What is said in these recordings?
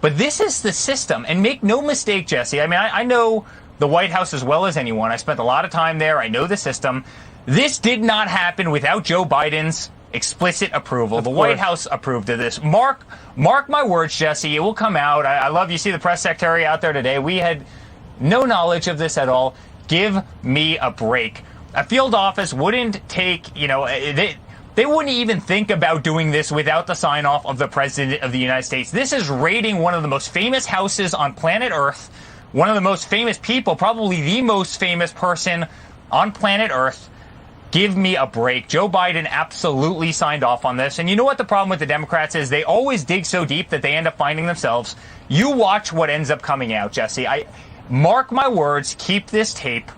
But this is the system. And make no mistake, Jesse. I mean, I know the White House as well as anyone. I spent a lot of time there. I know the system. This did not happen without Joe Biden's explicit approval. The White House approved of this. Mark my words, Jesse. It will come out. I love you. See the press secretary out there today. We had no knowledge of this at all. Give me a break. A field office wouldn't take, they wouldn't even think about doing this without the sign off of the President of the United States. This is raiding one of the most famous houses on planet Earth, one of the most famous people, probably the most famous person on planet Earth. Give me a break. Joe Biden absolutely signed off on this. And you know what the problem with the Democrats is? They always dig so deep that they end up finding themselves. You watch what ends up coming out, Jesse. Mark my words, keep this tape.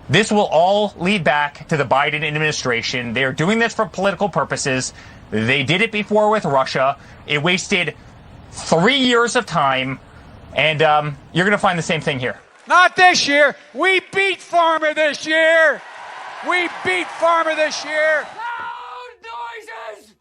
This will all lead back to the Biden administration. They're doing this for political purposes. They did it before with Russia. It wasted 3 years of time. And you're going to find the same thing here. Not this year. We beat Pharma this year. We beat Pharma this year. Loud noises!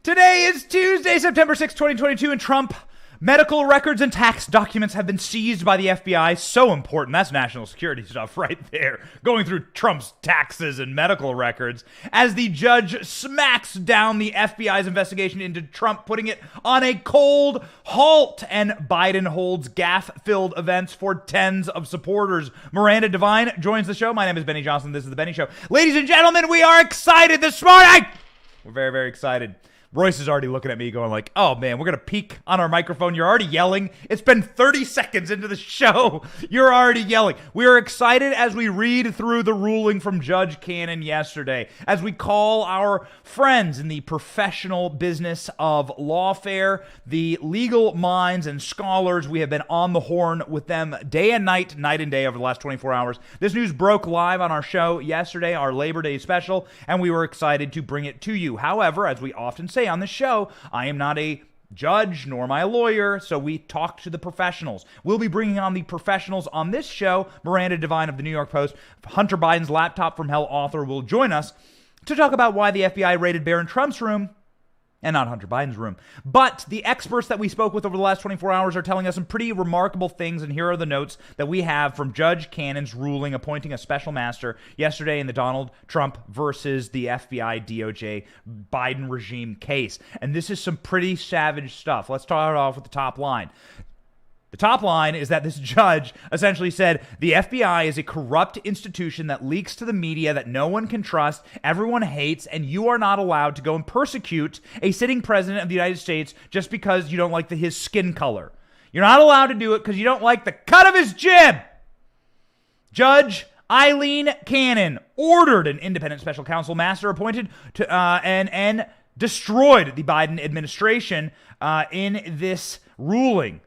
Today is Tuesday, September 6, 2022, and Trump medical records and tax documents have been seized by the FBI. So important. That's national security stuff right there. Going through Trump's taxes and medical records as the judge smacks down the FBI's investigation into Trump, putting it on a cold halt. And Biden holds gaffe-filled events for tens of supporters. Miranda Devine joins the show. My name is Benny Johnson. This is The Benny Show. Ladies and gentlemen, we are excited this morning. We're very, very excited. Royce is already looking at me going like, oh man, we're going to peek on our microphone. You're already yelling. It's been 30 seconds into the show. You're already yelling. We are excited as we read through the ruling from Judge Cannon yesterday, as we call our friends in the professional business of lawfare, the legal minds and scholars. We have been on the horn with them day and night and day over the last 24 hours. This news broke live on our show yesterday, our Labor Day special, and we were excited to bring it to you. However, as we often say on this show, I am not a judge nor am I a lawyer, so we talk to the professionals. We'll be bringing on the professionals on this show. Miranda Devine of the New York Post, Hunter Biden's Laptop from Hell author, will join us to talk about why the FBI raided Barron Trump's room and not Hunter Biden's room. But the experts that we spoke with over the last 24 hours are telling us some pretty remarkable things, and here are the notes that we have from Judge Cannon's ruling appointing a special master yesterday in the Donald Trump versus the FBI DOJ Biden regime case. And this is some pretty savage stuff. Let's start off with the top line. The top line is that this judge essentially said the FBI is a corrupt institution that leaks to the media that no one can trust, everyone hates, and you are not allowed to go and persecute a sitting president of the United States just because you don't like his skin color. You're not allowed to do it because you don't like the cut of his jib. Judge Eileen Cannon ordered an independent special counsel master appointed to and destroyed the Biden administration in this ruling.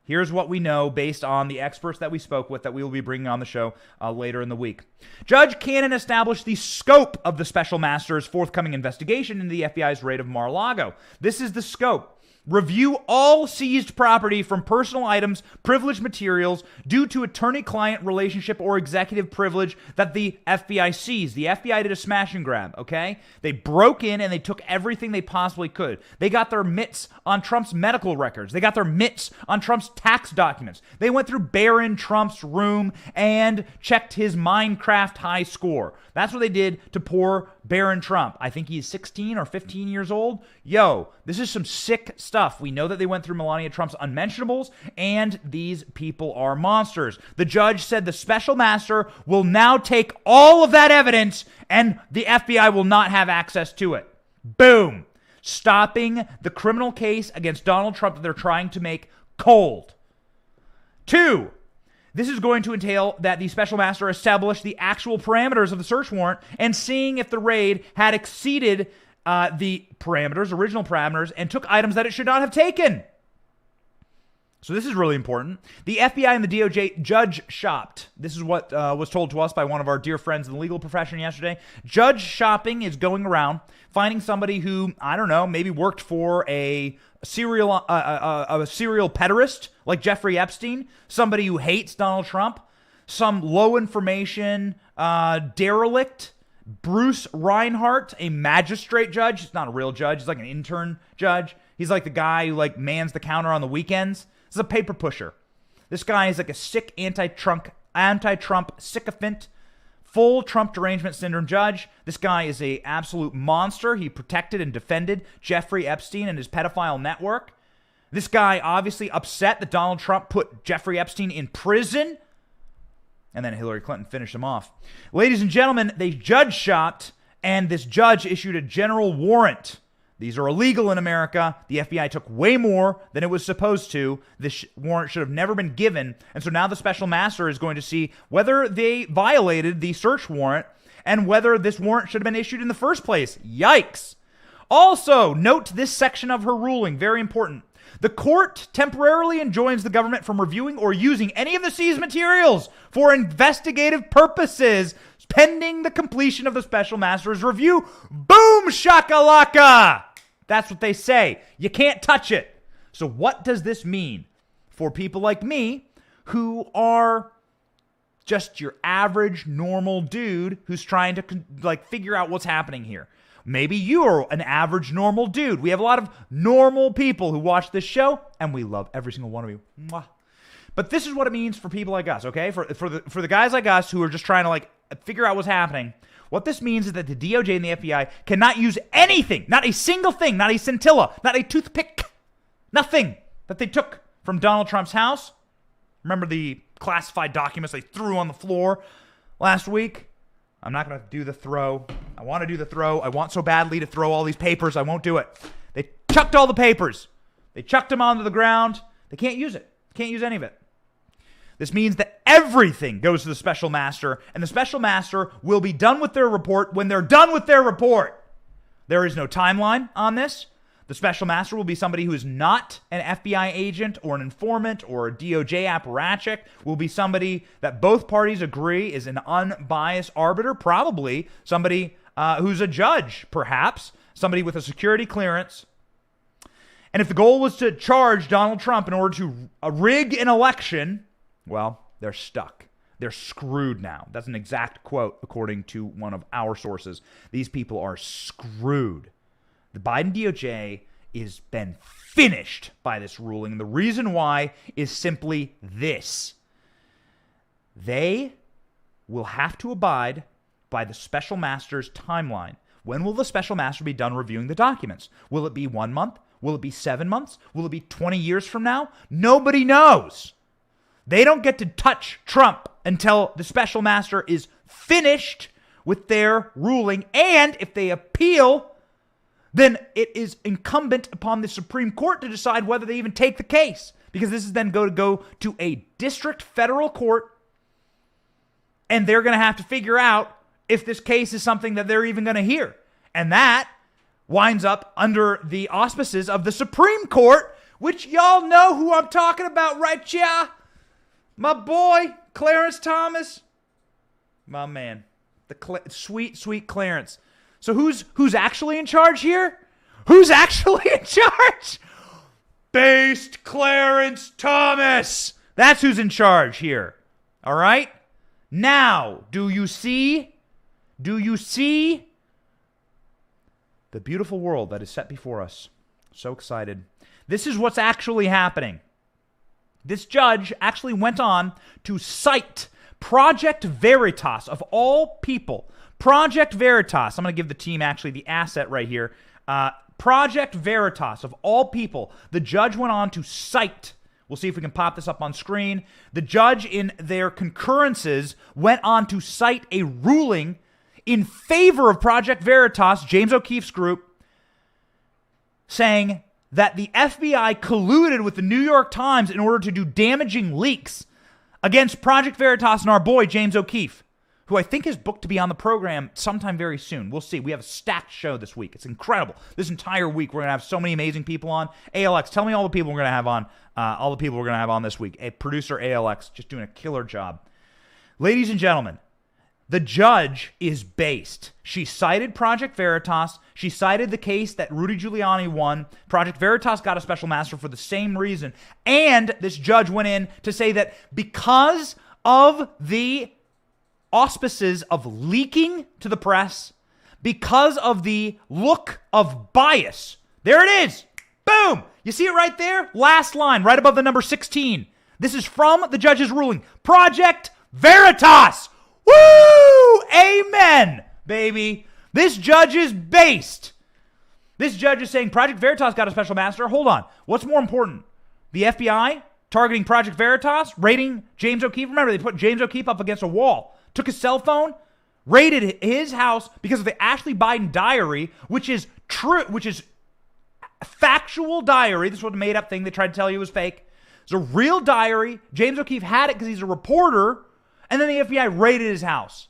Here's what we know based on the experts that we spoke with that we will be bringing on the show later in the week. Judge Cannon established the scope of the special master's forthcoming investigation into the FBI's raid of Mar-a-Lago. This is the scope. Review all seized property from personal items, privileged materials due to attorney-client relationship or executive privilege that the FBI seized. The FBI did a smash and grab, okay? They broke in and they took everything they possibly could. They got their mitts on Trump's medical records. They got their mitts on Trump's tax documents. They went through Barron Trump's room and checked his Minecraft high score. That's what they did to poor Barron Trump. I think he's 16 or 15 years old. Yo, this is some sick stuff. We know that they went through Melania Trump's unmentionables, and these people are monsters. The judge said the special master will now take all of that evidence, and the FBI will not have access to it. Boom. Stopping the criminal case against Donald Trump that they're trying to make cold. 2. This is going to entail that the special master establish the actual parameters of the search warrant and seeing if the raid had exceeded the parameters, original parameters, and took items that it should not have taken. So this is really important. The FBI and the DOJ judge shopped. This is what was told to us by one of our dear friends in the legal profession yesterday. Judge shopping is going around, finding somebody who, I don't know, maybe worked for a serial pederast like Jeffrey Epstein, somebody who hates Donald Trump, some low information derelict Bruce Reinhardt, a magistrate judge. He's not a real judge. He's like an intern judge. He's like the guy who like mans the counter on the weekends. This is a paper pusher. This guy is like a sick anti-Trump sycophant, full Trump derangement syndrome judge. This guy is a absolute monster. He protected and defended Jeffrey Epstein and his pedophile network. This guy obviously upset that Donald Trump put Jeffrey Epstein in prison. And then Hillary Clinton finished him off. Ladies and gentlemen, they judge shopped, and this judge issued a general warrant. These are illegal in America. The FBI took way more than it was supposed to. This warrant should have never been given. And so now the special master is going to see whether they violated the search warrant and whether this warrant should have been issued in the first place. Yikes. Also, note this section of her ruling, very important. The court temporarily enjoins the government from reviewing or using any of the seized materials for investigative purposes pending the completion of the special master's review. Boom shakalaka! That's what they say. You can't touch it. So what does this mean for people like me who are just your average normal dude who's trying to like figure out what's happening here? Maybe you're an average normal dude. We have a lot of normal people who watch this show, and we love every single one of you. Mwah. But this is what it means for people like us, okay? For the guys like us who are just trying to like figure out what's happening. What this means is that the DOJ and the FBI cannot use anything, not a single thing, not a scintilla, not a toothpick, nothing that they took from Donald Trump's house. Remember the classified documents they threw on the floor last week? I'm not going to do the throw. I want to do the throw. I want so badly to throw all these papers. I won't do it. They chucked all the papers. They chucked them onto the ground. They can't use it. Can't use any of it. This means that everything goes to the special master, and the special master will be done with their report when they're done with their report. There is no timeline on this. The special master will be somebody who is not an FBI agent or an informant or a DOJ apparatchik, will be somebody that both parties agree is an unbiased arbiter, probably somebody who's a judge, perhaps, somebody with a security clearance. And if the goal was to charge Donald Trump in order to rig an election, well, they're stuck. They're screwed now. That's an exact quote according to one of our sources. These people are screwed. The Biden DOJ is been finished by this ruling. The reason why is simply this. They will have to abide by the special master's timeline. When will the special master be done reviewing the documents? Will it be 1 month? Will it be 7 months? Will it be 20 years from now? Nobody knows. They don't get to touch Trump until the special master is finished with their ruling. And if they appeal, then it is incumbent upon the Supreme Court to decide whether they even take the case. Because this is then going to go to a district federal court, and they're going to have to figure out if this case is something that they're even going to hear. And that winds up under the auspices of the Supreme Court, which y'all know who I'm talking about right here. My boy, Clarence Thomas. My man. The sweet, sweet Clarence. So who's actually in charge here? Who's actually in charge? Based Clarence Thomas. That's who's in charge here. All right? Now, do you see the beautiful world that is set before us? So excited. This is what's actually happening. This judge actually went on to cite Project Veritas, of all people. Project Veritas. I'm going to give the team actually the asset right here. Project Veritas, of all people. The judge went on to cite. We'll see if we can pop this up on screen. The judge, in their concurrences, went on to cite a ruling in favor of Project Veritas, James O'Keefe's group, saying that the FBI colluded with the New York Times in order to do damaging leaks against Project Veritas and our boy, James O'Keefe, who I think is booked to be on the program sometime very soon. We'll see. We have a stacked show this week. It's incredible. This entire week, we're going to have so many amazing people on. ALX, tell me all the people we're going to have on. All the people we're going to have on this week. A producer, ALX, just doing a killer job. Ladies and gentlemen, the judge is based. She cited Project Veritas. She cited the case that Rudy Giuliani won. Project Veritas got a special master for the same reason. And this judge went in to say that because of the auspices of leaking to the press because of the look of bias. There it is. Boom. You see it right there? Last line, right above the number 16. This is from the judge's ruling. Project Veritas. Woo! Amen, baby. This judge is based. This judge is saying Project Veritas got a special master. Hold on. What's more important? The FBI targeting Project Veritas, raiding James O'Keefe. Remember, they put James O'Keefe up against a wall, took his cell phone, raided his house because of the Ashley Biden diary, which is true, which is factual diary. This was a made-up thing they tried to tell you was fake. It's a real diary. James O'Keefe had it because he's a reporter, and then the FBI raided his house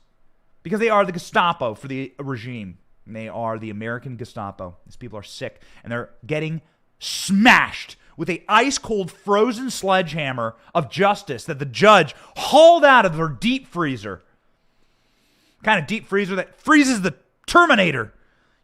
because they are the Gestapo for the regime. And they are the American Gestapo. These people are sick, and they're getting smashed with a ice-cold frozen sledgehammer of justice that the judge hauled out of her deep freezer. Kind of deep freezer that freezes the Terminator.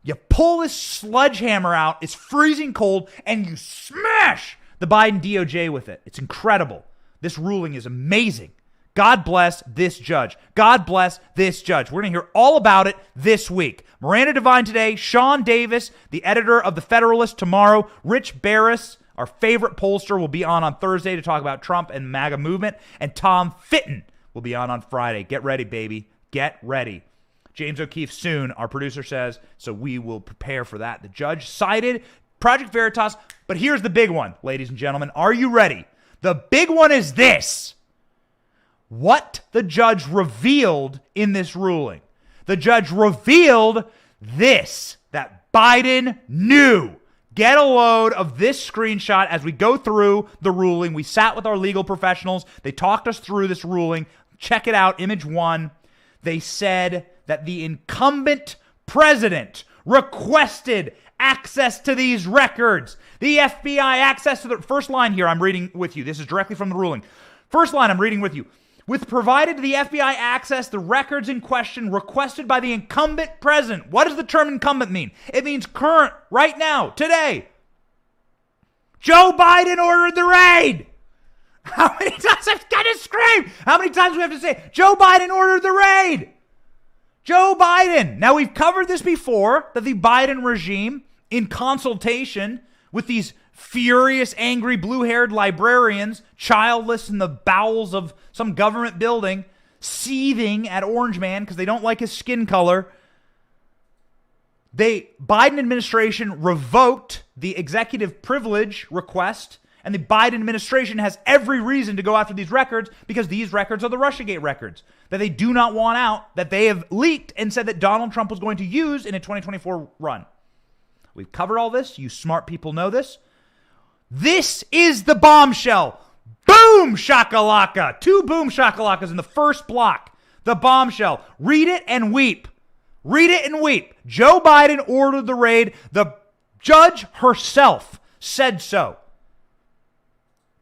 You pull this sledgehammer out, it's freezing cold, and you smash the Biden DOJ with it. It's incredible. This ruling is amazing. God bless this judge. God bless this judge. We're going to hear all about it this week. Miranda Devine today, Sean Davis, the editor of The Federalist tomorrow, Rich Barris, our favorite pollster, will be on Thursday to talk about Trump and MAGA movement, and Tom Fitton will be on Friday. Get ready, baby. Get ready. James O'Keefe soon, our producer says, so we will prepare for that. The judge cited Project Veritas, but here's the big one, ladies and gentlemen. Are you ready? The big one is this. What the judge revealed in this ruling. The judge revealed this, that Biden knew. Get a load of this screenshot as we go through the ruling. We sat with our legal professionals. They talked us through this ruling. Check it out, image 1. They said that the incumbent president requested access to these records. The FBI access to the first line here I'm reading with you. This is directly from the ruling. First line I'm reading with you. With provided to the FBI access the records in question requested by the incumbent president. What does the term incumbent mean? It means current, right now, today. Joe Biden ordered the raid. How many times I've got to scream? How many times do we have to say, Joe Biden ordered the raid? Joe Biden. Now, we've covered this before, that the Biden regime, in consultation with these furious, angry, blue-haired librarians, childless in the bowels of some government building, seething at Orange Man because they don't like his skin color. The Biden administration revoked the executive privilege request, and the Biden administration has every reason to go after these records because these records are the Russiagate records that they do not want out, that they have leaked and said that Donald Trump was going to use in a 2024 run. We've covered all this. You smart people know this. This is the bombshell. Boom shakalaka. 2 boom shakalakas in the first block. The bombshell. Read it and weep. Read it and weep. Joe Biden ordered the raid. The judge herself said so.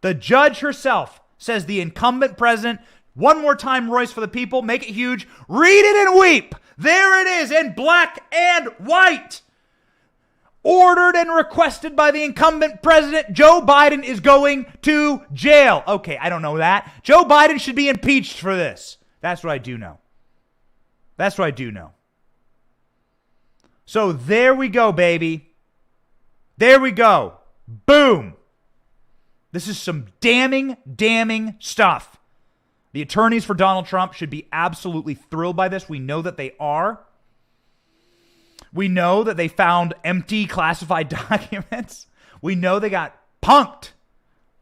The judge herself says the incumbent president. One more time, Royce, for the people. Make it huge. Read it and weep. There it is in black and white. Ordered and requested by the incumbent president, Joe Biden is going to jail. Okay, I don't know that. Joe Biden should be impeached for this. That's what I do know. That's what I do know. So there we go, baby. There we go. Boom. This is some damning stuff. The attorneys for Donald Trump should be absolutely thrilled by this. We know that they are. We know that they found empty classified documents. We know they got punked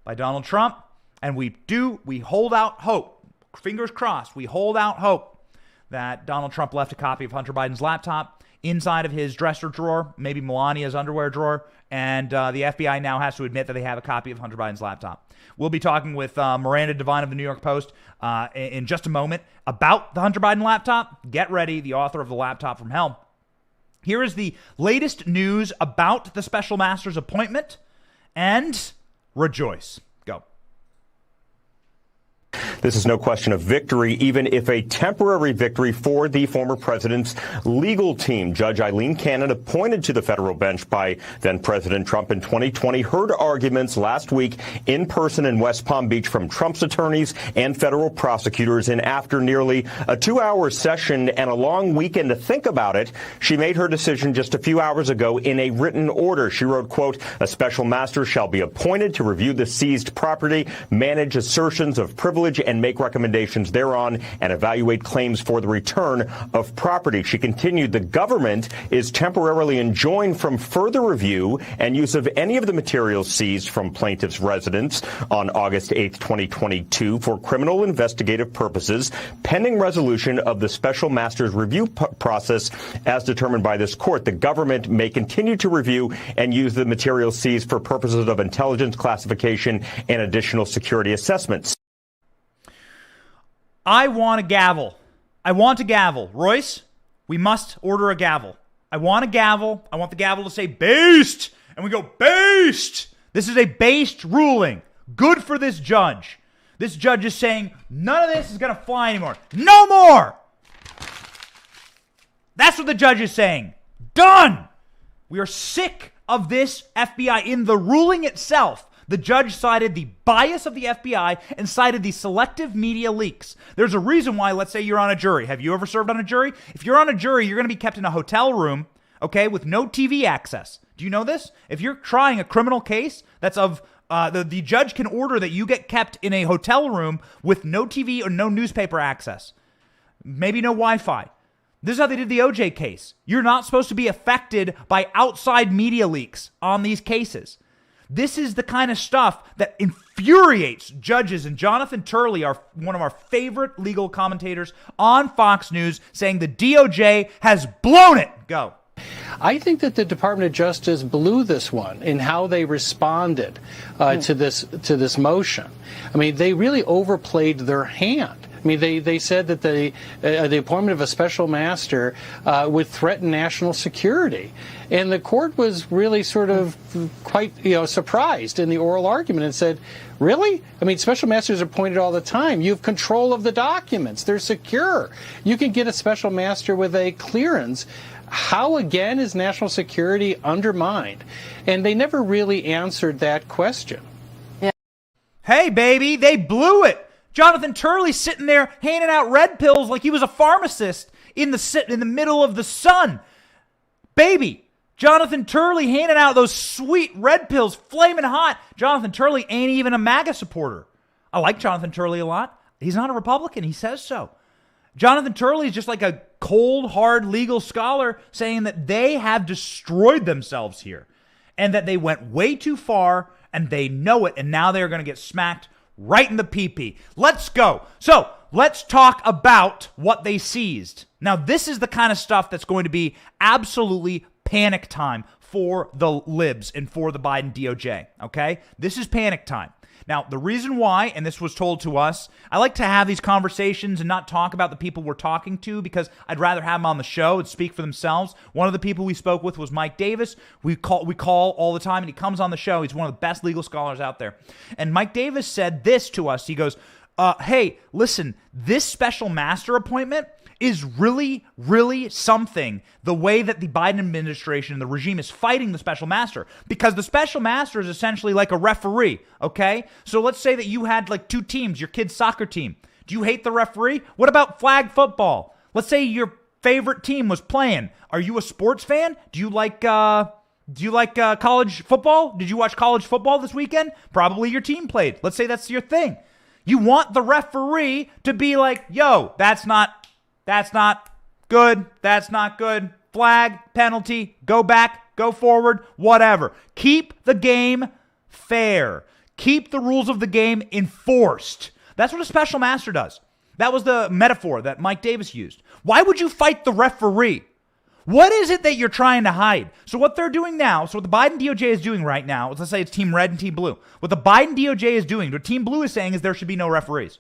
by Donald Trump. And we hold out hope. Fingers crossed, we hold out hope that Donald Trump left a copy of Hunter Biden's laptop inside of his dresser drawer, maybe Melania's underwear drawer. And the FBI now has to admit that they have a copy of Hunter Biden's laptop. We'll be talking with Miranda Devine of the New York Post in just a moment about the Hunter Biden laptop. Get ready, the author of The Laptop from Hell. Here is the latest news about the special master's appointment, and rejoice. Go. This is no question of victory, even if a temporary victory for the former president's legal team. Judge Eileen Cannon, appointed to the federal bench by then-President Trump in 2020, heard arguments last week in person in West Palm Beach from Trump's attorneys and federal prosecutors. And after nearly a 2-hour session and a long weekend to think about it, she made her decision just a few hours ago in a written order. She wrote, quote, "A special master shall be appointed to review the seized property, manage assertions of privilege, and make recommendations thereon, and evaluate claims for the return of property." She continued, "The government is temporarily enjoined from further review and use of any of the materials seized from plaintiff's residence on August 8, 2022 for criminal investigative purposes, pending resolution of the special master's review process as determined by this court. The government may continue to review and use the materials seized for purposes of intelligence classification and additional security assessments." I want a gavel. I want a gavel. Royce, we must order a gavel. I want a gavel. I want the gavel to say based. And we go, based. This is a based ruling. Good for this judge. This judge is saying none of this is going to fly anymore. No more. That's what the judge is saying. Done. We are sick of this FBI. In the ruling itself, the judge cited the bias of the FBI and cited the selective media leaks. There's a reason why, let's say you're on a jury. Have you ever served on a jury? If you're on a jury, you're going to be kept in a hotel room, okay, with no TV access. Do you know this? If you're trying a criminal case that's of, the judge can order that you get kept in a hotel room with no TV or no newspaper access. Maybe no Wi-Fi. This is how they did the OJ case. You're not supposed to be affected by outside media leaks on these cases. This is the kind of stuff that infuriates judges. And Jonathan Turley, one of our favorite legal commentators on Fox News, saying the DOJ has blown it. Go. I think that the Department of Justice blew this one in how they responded to this motion. I mean, they really overplayed their hand. I mean, they said that the appointment of a special master would threaten national security. And the court was really sort of quite, surprised in the oral argument and said, really? I mean, special masters are appointed all the time. You have control of the documents. They're secure. You can get a special master with a clearance. How, again, is national security undermined? And they never really answered that question. Yeah. Hey, baby, they blew it. Jonathan Turley sitting there handing out red pills like he was a pharmacist in the middle of the sun. Baby, Jonathan Turley handing out those sweet red pills, flaming hot. Jonathan Turley ain't even a MAGA supporter. I like Jonathan Turley a lot. He's not a Republican. He says so. Jonathan Turley is just like a cold, hard legal scholar saying that they have destroyed themselves here and that they went way too far and they know it, and now they're going to get smacked right in the pee-pee. Let's go. So let's talk about what they seized. Now, this is the kind of stuff that's going to be absolutely panic time for the libs and for the Biden DOJ, okay? This is panic time. Now, the reason why, and this was told to us, I like to have these conversations and not talk about the people we're talking to because I'd rather have them on the show and speak for themselves. One of the people we spoke with was Mike Davis. We call all the time, and he comes on the show. He's one of the best legal scholars out there. And Mike Davis said this to us. He goes, hey, listen, this special master appointment is really, really something, the way that the Biden administration and the regime is fighting the special master, because the special master is essentially like a referee, okay? So let's say that you had like two teams, your kid's soccer team. Do you hate the referee? What about flag football? Let's say your favorite team was playing. Are you a sports fan? Do you like college football? Did you watch college football this weekend? Probably your team played. Let's say that's your thing. You want the referee to be like, yo, that's not good. That's not good. Flag, penalty, go back, go forward, whatever. Keep the game fair. Keep the rules of the game enforced. That's what a special master does. That was the metaphor that Mike Davis used. Why would you fight the referee? What is it that you're trying to hide? So what they're doing now, so what the Biden DOJ is doing right now, let's say it's Team Red and Team Blue. What the Biden DOJ is doing, what Team Blue is saying is there should be no referees.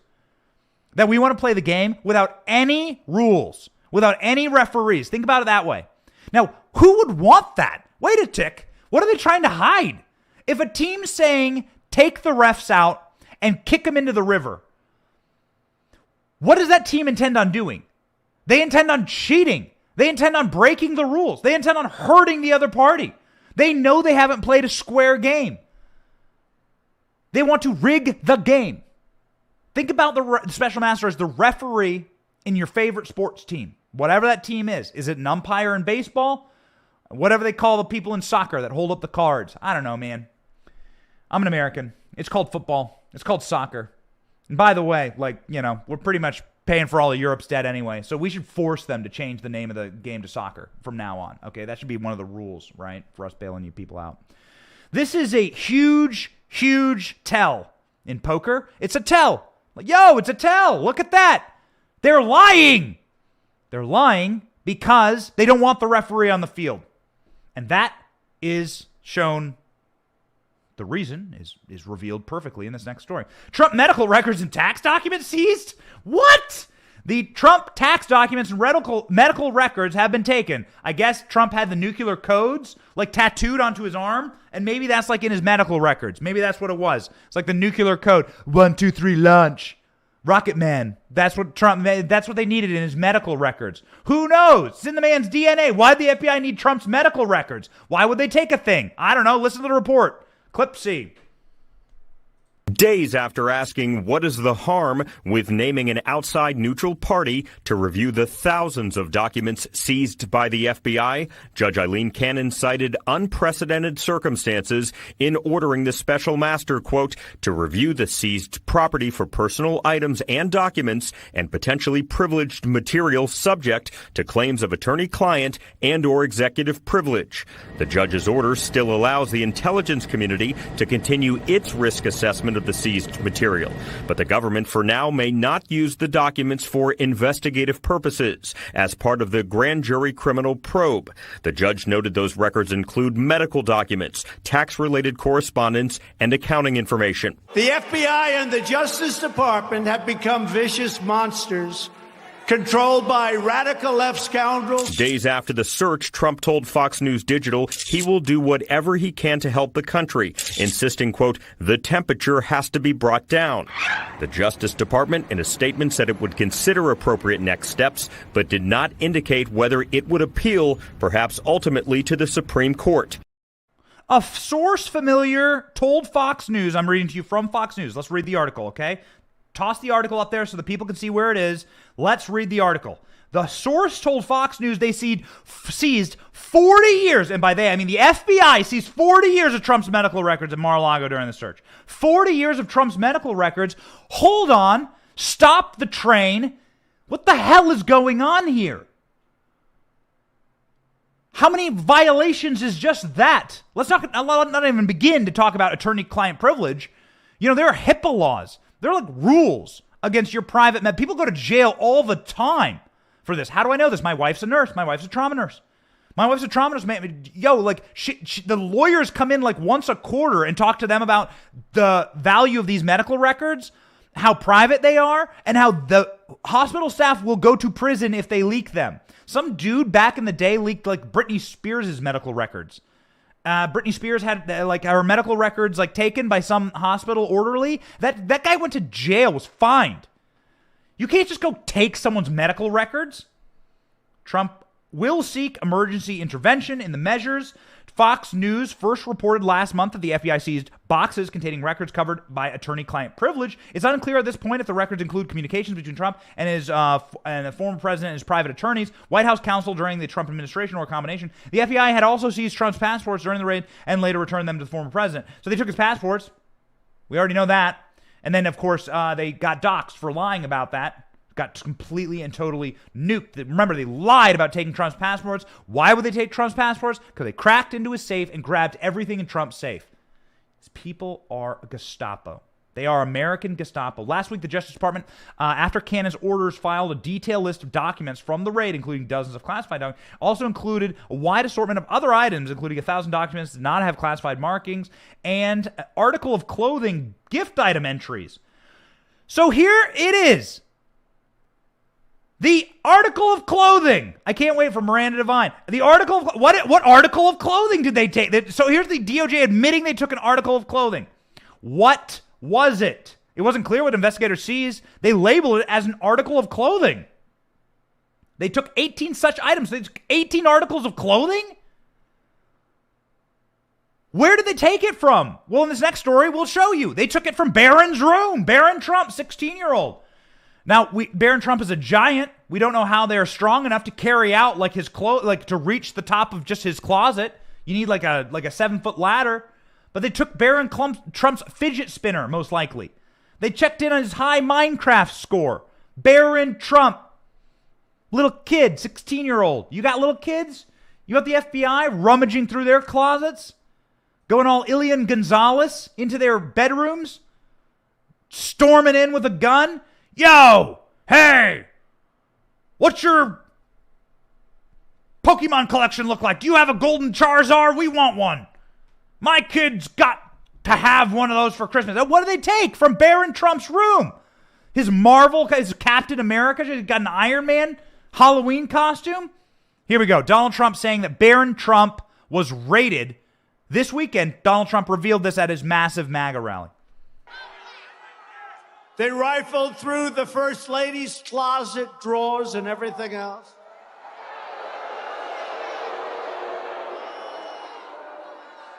That we want to play the game without any rules, without any referees. Think about it that way. Now, who would want that? Wait a tick. What are they trying to hide? If a team's saying, take the refs out and kick them into the river, What does that team intend on doing? They intend on cheating. They intend on breaking the rules. They intend on hurting the other party. They know they haven't played a square game. They want to rig the game. Think about the special master as the referee in your favorite sports team. Whatever that team is. Is it an umpire in baseball? Whatever they call the people in soccer that hold up the cards. I don't know, man. I'm an American. It's called football. It's called soccer. And by the way, we're pretty much paying for all of Europe's debt anyway. So we should force them to change the name of the game to soccer from now on. Okay, that should be one of the rules, right? For us bailing you people out. This is a huge, huge tell in poker. It's a tell. It's a tell. Look at that. They're lying. They're lying because they don't want the referee on the field. And that is shown. The reason is revealed perfectly in this next story. Trump medical records and tax documents seized? What? The Trump tax documents and medical records have been taken. I guess Trump had the nuclear codes tattooed onto his arm, and maybe that's in his medical records. Maybe that's what it was. It's like the nuclear code. 1, 2, 3, launch. Rocket Man. That's what they needed in his medical records. Who knows? It's in the man's DNA. Why'd the FBI need Trump's medical records? Why would they take a thing? I don't know. Listen to the report. Clip C. Days after asking what is the harm with naming an outside neutral party to review the thousands of documents seized by the FBI, Judge Eileen Cannon cited unprecedented circumstances in ordering the special master, quote, to review the seized property for personal items and documents and potentially privileged material subject to claims of attorney-client and or executive privilege. The judge's order still allows the intelligence community to continue its risk assessment of the seized material, but the government for now may not use the documents for investigative purposes as part of the grand jury criminal probe. The judge noted those records include medical documents, tax-related correspondence, and accounting information. The FBI and the Justice Department have become vicious monsters, controlled by radical left scoundrels. Days after the search, Trump told Fox News Digital he will do whatever he can to help the country, insisting, quote, the temperature has to be brought down. The Justice Department, in a statement, said it would consider appropriate next steps, but did not indicate whether it would appeal, perhaps ultimately to the Supreme Court. A source familiar told Fox News, I'm reading to you from Fox News. Let's read the article, okay? Toss the article up there so the people can see where it is. Let's read the article. The source told Fox News they seized 40 years, and by they, I mean the FBI seized 40 years of Trump's medical records at Mar-a-Lago during the search. 40 years of Trump's medical records. Hold on. Stop the train. What the hell is going on here? How many violations is just that? Let's not even begin to talk about attorney-client privilege. There are HIPAA laws. There are rules against your private med. People go to jail all the time for this. How do I know this? My wife's a nurse. My wife's a trauma nurse. Man. The lawyers come in once a quarter and talk to them about the value of these medical records, how private they are, and how the hospital staff will go to prison if they leak them. Some dude back in the day leaked Britney Spears' medical records. Britney Spears had her medical records taken by some hospital orderly. That guy went to jail, was fined. You can't just go take someone's medical records. Trump will seek emergency intervention in the measures. Fox News first reported last month that the FBI seized boxes containing records covered by attorney-client privilege. It's unclear at this point if the records include communications between Trump and the former president and his private attorneys, White House counsel during the Trump administration, or a combination. The FBI had also seized Trump's passports during the raid and later returned them to the former president. So they took his passports. We already know that. And then, of course, they got doxxed for lying about that. Got completely and totally nuked. Remember, they lied about taking Trump's passports. Why would they take Trump's passports? Because they cracked into his safe and grabbed everything in Trump's safe. These people are Gestapo. They are American Gestapo. Last week, the Justice Department, after Cannon's orders, filed a detailed list of documents from the raid, including dozens of classified documents. Also included a wide assortment of other items, including 1,000 documents that did not have classified markings, and article of clothing gift item entries. So here it is. The article of clothing. I can't wait for Miranda Devine. The article of what article of clothing did they take? So here's the DOJ admitting they took an article of clothing. What was it? It wasn't clear what investigators seized. They labeled it as an article of clothing. They took 18 such items. They took 18 articles of clothing? Where did they take it from? Well, in this next story, we'll show you. They took it from Barron's room. Barron Trump, 16-year-old. Now, Barron Trump is a giant. We don't know how they're strong enough to carry out like his to reach the top of just his closet. You need like a 7-foot ladder. But they took Barron Trump's fidget spinner, most likely. They checked in on his high Minecraft score. Barron Trump, little kid, 16-year-old. You got little kids? You got the FBI rummaging through their closets? Going all Ilian Gonzalez into their bedrooms? Storming in with a gun? Yo! Hey! What's your Pokemon collection look like? Do you have a golden Charizard? We want one. My kid's got to have one of those for Christmas. What do they take from Barron Trump's room? His Marvel, his Captain America, he's got an Iron Man Halloween costume. Here we go. Donald Trump saying that Barron Trump was raided. This weekend, Donald Trump revealed this at his massive MAGA rally. They rifled through the First Lady's closet, drawers, and everything else.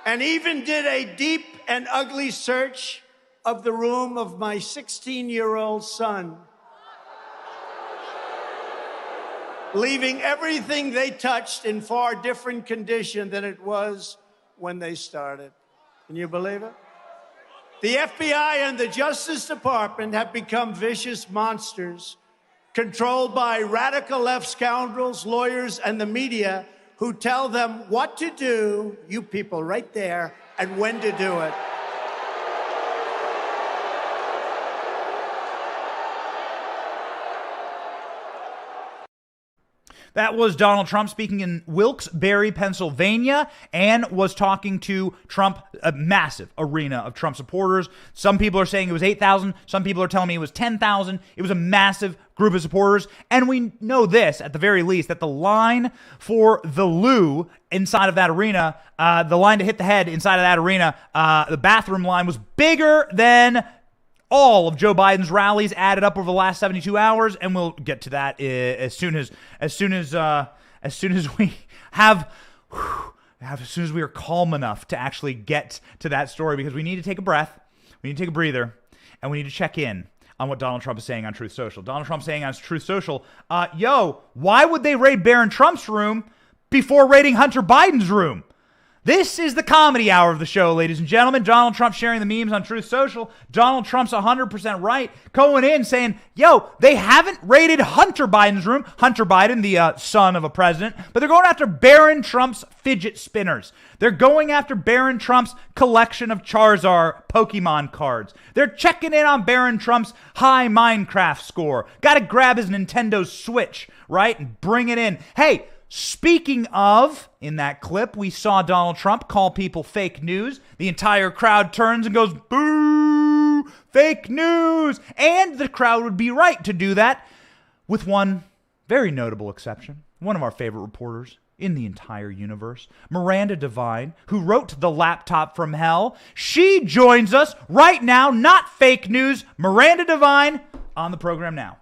And even did a deep and ugly search of the room of my 16-year-old son, leaving everything they touched in far different condition than it was when they started. Can you believe it? The FBI and the Justice Department have become vicious monsters, controlled by radical left scoundrels, lawyers, and the media who tell them what to do, you people right there, and when to do it. That was Donald Trump speaking in Wilkes-Barre, Pennsylvania, and was talking to Trump, a massive arena of Trump supporters. Some people are saying it was 8,000. Some people are telling me it was 10,000. It was a massive group of supporters. And we know this, at the very least, that the line for the loo inside of that arena, the line to hit the head inside of that arena, the bathroom line was bigger than all of Joe Biden's rallies added up over the last 72 hours, and we'll get to that as soon as we are calm enough to actually get to that story, because we need to take a breath, we need to take a breather, and we need to check in on what Donald Trump is saying on Truth Social. Donald Trump saying on Truth Social, why would they raid Barron Trump's room before raiding Hunter Biden's room? This is the comedy hour of the show, ladies and gentlemen. Donald Trump sharing the memes on Truth Social. Donald Trump's 100% right. Going in saying, they haven't raided Hunter Biden's room. Hunter Biden, the son of a president. But they're going after Barron Trump's fidget spinners. They're going after Barron Trump's collection of Charizard Pokemon cards. They're checking in on Barron Trump's high Minecraft score. Got to grab his Nintendo Switch, right? And bring it in. Hey, speaking of, in that clip, we saw Donald Trump call people fake news. The entire crowd turns and goes, boo, fake news. And the crowd would be right to do that, with one very notable exception. One of our favorite reporters in the entire universe, Miranda Devine, who wrote The Laptop from Hell. She joins us right now, not fake news. Miranda Devine on the program now.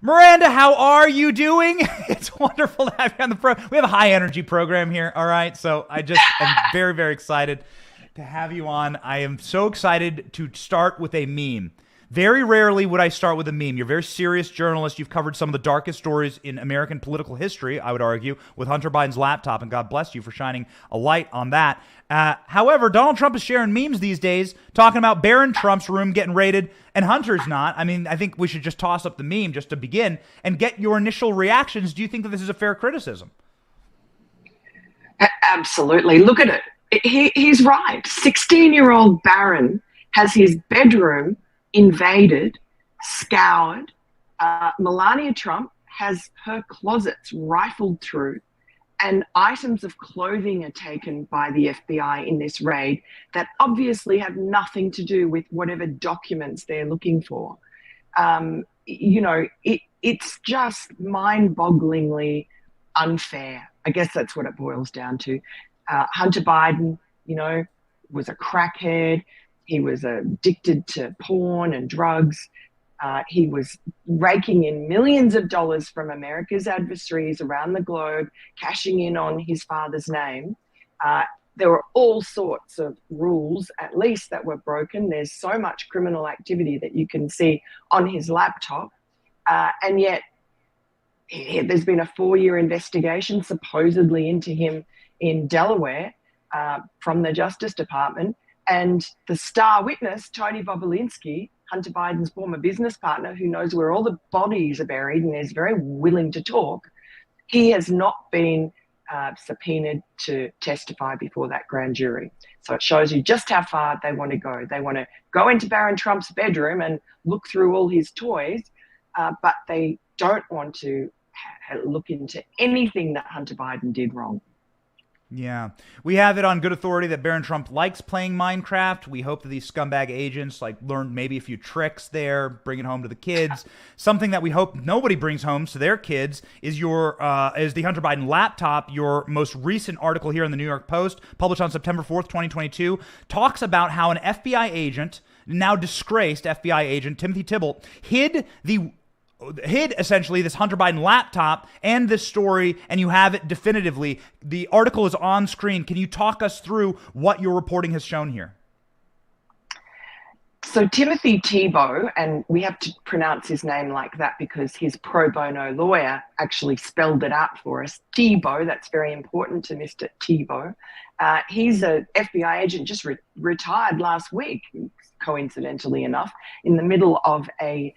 Miranda, how are you doing? It's wonderful to have you on the program. We have a high energy program here, all right? So I just am very, very excited to have you on. I am so excited to start with a meme. Very rarely would I start with a meme. You're a very serious journalist. You've covered some of the darkest stories in American political history, I would argue, with Hunter Biden's laptop, and God bless you for shining a light on that. However, Donald Trump is sharing memes these days talking about Barron Trump's room getting raided and Hunter's not. I mean, I think we should just toss up the meme just to begin and get your initial reactions. Do you think that this is a fair criticism? Absolutely. Look at it. He's right. 16-year-old Barron has his bedroom invaded, scoured. Melania Trump has her closets rifled through, and items of clothing are taken by the FBI in this raid that obviously have nothing to do with whatever documents they're looking for. It's just mind-bogglingly unfair. I guess that's what it boils down to. Hunter Biden, was a crackhead. He was addicted to porn and drugs. He was raking in millions of dollars from America's adversaries around the globe, cashing in on his father's name. There were all sorts of rules, at least, that were broken. There's so much criminal activity that you can see on his laptop. And yet, there's been a 4-year investigation supposedly into him in Delaware from the Justice Department. And the star witness, Tony Bobulinski, Hunter Biden's former business partner, who knows where all the bodies are buried and is very willing to talk, he has not been subpoenaed to testify before that grand jury. So it shows you just how far they want to go. They want to go into Barron Trump's bedroom and look through all his toys, but they don't want to look into anything that Hunter Biden did wrong. Yeah. We have it on good authority that Barron Trump likes playing Minecraft. We hope that these scumbag agents learn maybe a few tricks there, bring it home to the kids. Something that we hope nobody brings home to their kids is is the Hunter Biden laptop. Your most recent article here in the New York Post, published on September 4th, 2022, talks about how an FBI agent, now disgraced FBI agent, Timothy Tybalt, hid essentially this Hunter Biden laptop and this story, and you have it definitively. The article is on screen. Can you talk us through what your reporting has shown here? So Timothy Tebow, and we have to pronounce his name like that because his pro bono lawyer actually spelled it out for us. Tebow, that's very important to Mr. Tebow. He's an FBI agent, just retired last week, coincidentally enough, in the middle of a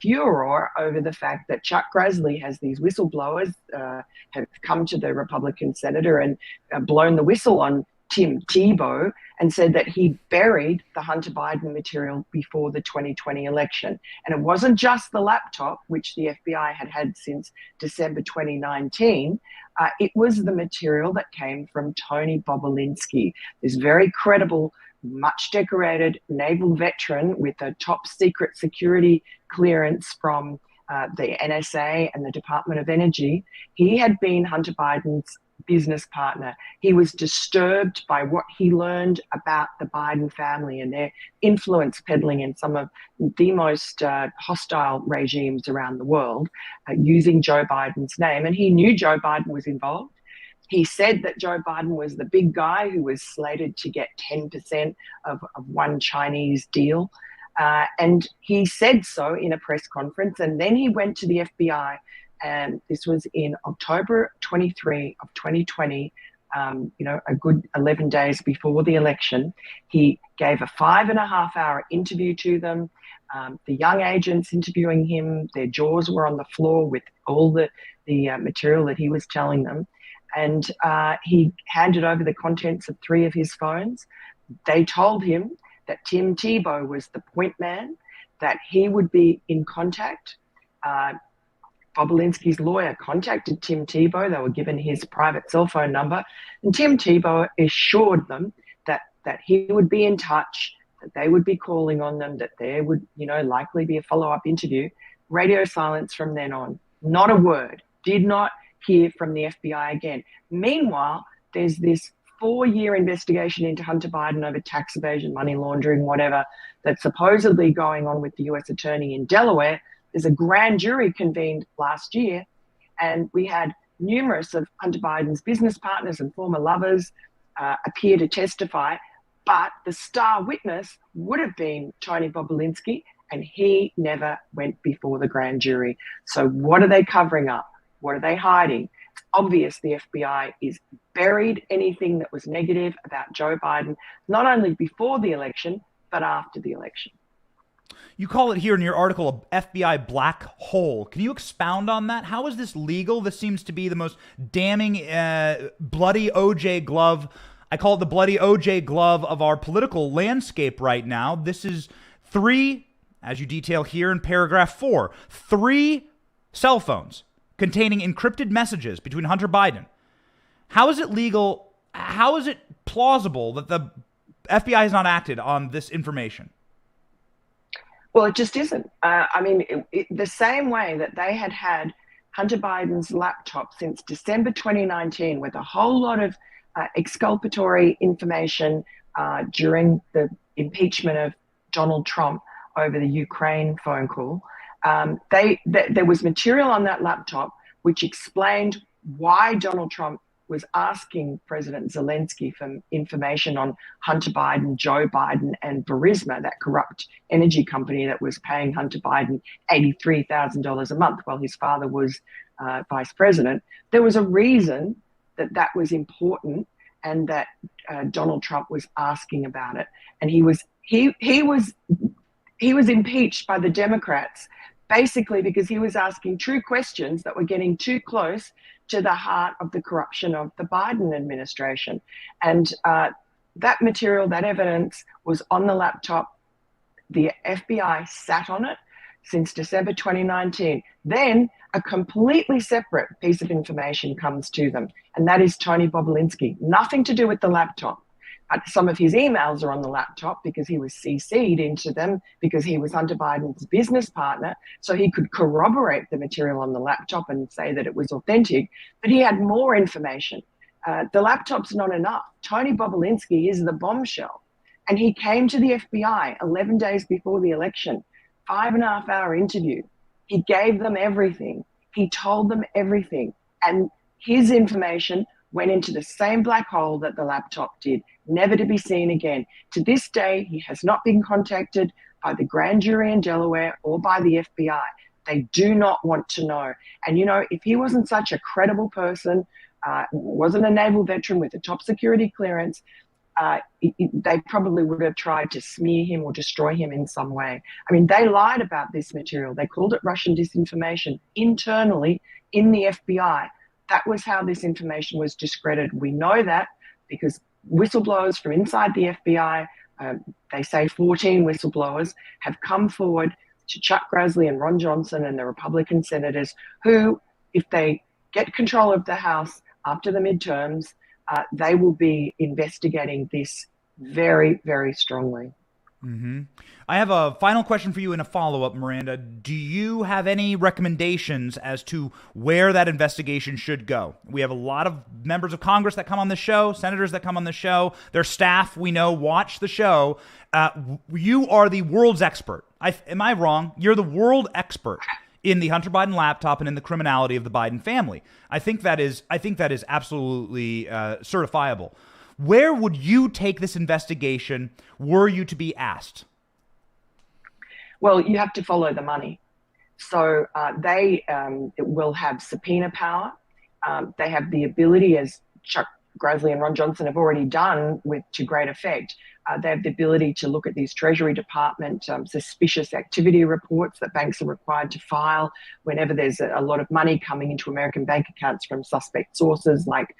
furor over the fact that Chuck Grassley has these whistleblowers have come to the Republican senator and blown the whistle on Tim Tebow and said that he buried the Hunter Biden material before the 2020 election. And it wasn't just the laptop, which the FBI had had since December 2019. It was the material that came from Tony Bobulinski, this very credible, much decorated naval veteran with a top secret security clearance from the NSA and the Department of Energy. He had been Hunter Biden's business partner. He was disturbed by what he learned about the Biden family and their influence peddling in some of the most hostile regimes around the world, using Joe Biden's name. And he knew Joe Biden was involved. He said that Joe Biden was the big guy who was slated to get 10% of one Chinese deal. And he said so in a press conference. And then he went to the FBI, and this was in October 23 of 2020, a good 11 days before the election. He gave a 5.5-hour interview to them. The young agents interviewing him, their jaws were on the floor with all the material that he was telling them. And he handed over the contents of 3 of his phones. They told him that Tim Tebow was the point man, that he would be in contact. Bobulinski's lawyer contacted Tim Tebow. They were given his private cell phone number. And Tim Tebow assured them that he would be in touch, that they would be calling on them, that there would, likely be a follow-up interview. Radio silence from then on. Not a word. Did not hear from the FBI again. Meanwhile, there's this 4-year investigation into Hunter Biden over tax evasion, money laundering, whatever, that's supposedly going on with the U.S. attorney in Delaware. There's a grand jury convened last year, and we had numerous of Hunter Biden's business partners and former lovers appear to testify, but the star witness would have been Tony Bobulinski, and he never went before the grand jury. So what are they covering up? What are they hiding? It's obvious the FBI is buried anything that was negative about Joe Biden, not only before the election, but after the election. You call it here in your article a FBI black hole. Can you expound on that? How is this legal? This seems to be the most damning, bloody OJ glove. I call it the bloody OJ glove of our political landscape right now. This is 3, as you detail here in paragraph 4, 3 cell phones containing encrypted messages between Hunter Biden. How is it legal? How is it plausible that the FBI has not acted on this information? Well, it just isn't. The same way that they had Hunter Biden's laptop since December 2019 with a whole lot of exculpatory information during the impeachment of Donald Trump over the Ukraine phone call. There was material on that laptop which explained why Donald Trump was asking President Zelensky for information on Hunter Biden, Joe Biden, and Burisma, that corrupt energy company that was paying Hunter Biden $83,000 a month while his father was vice president. There was a reason that was important, and that Donald Trump was asking about it. And he was impeached by the Democrats basically because he was asking true questions that were getting too close to the heart of the corruption of the Biden administration. And that material, that evidence was on the laptop. The FBI sat on it since December 2019. Then a completely separate piece of information comes to them, and that is Tony Bobulinski. Nothing to do with the laptop. Some of his emails are on the laptop because he was CC'd into them because he was Hunter Biden's business partner, so he could corroborate the material on the laptop and say that it was authentic, but he had more information. The laptop's not enough. Tony Bobulinski is the bombshell, and he came to the FBI 11 days before the election, 5.5-hour interview. He gave them everything. He told them everything, and his information went into the same black hole that the laptop did, never to be seen again. To this day, he has not been contacted by the grand jury in Delaware or by the FBI. They do not want to know. And, you know, if he wasn't such a credible person, wasn't a naval veteran with a top security clearance, they probably would have tried to smear him or destroy him in some way. I mean, they lied about this material. They called it Russian disinformation internally in the FBI. That was how this information was discredited. We know that because whistleblowers from inside the FBI, they say 14 whistleblowers, have come forward to Chuck Grassley and Ron Johnson and the Republican senators who, if they get control of the House after the midterms, they will be investigating this very, very strongly. Mm-hmm. I have a final question for you and a follow-up, Miranda. Do you have any recommendations as to where that investigation should go? We have a lot of members of Congress that come on the show, senators that come on the show, their staff, we know, watch the show. You are the world's expert. Am I wrong? You're the world expert in the Hunter Biden laptop and in the criminality of the Biden family. I think that is absolutely certifiable. Where would you take this investigation were you to be asked? Well, you have to follow the money. So they will have subpoena power. They have the ability, as Chuck Grassley and Ron Johnson have already done to great effect, they have the ability to look at these Treasury Department suspicious activity reports that banks are required to file whenever there's a lot of money coming into American bank accounts from suspect sources like,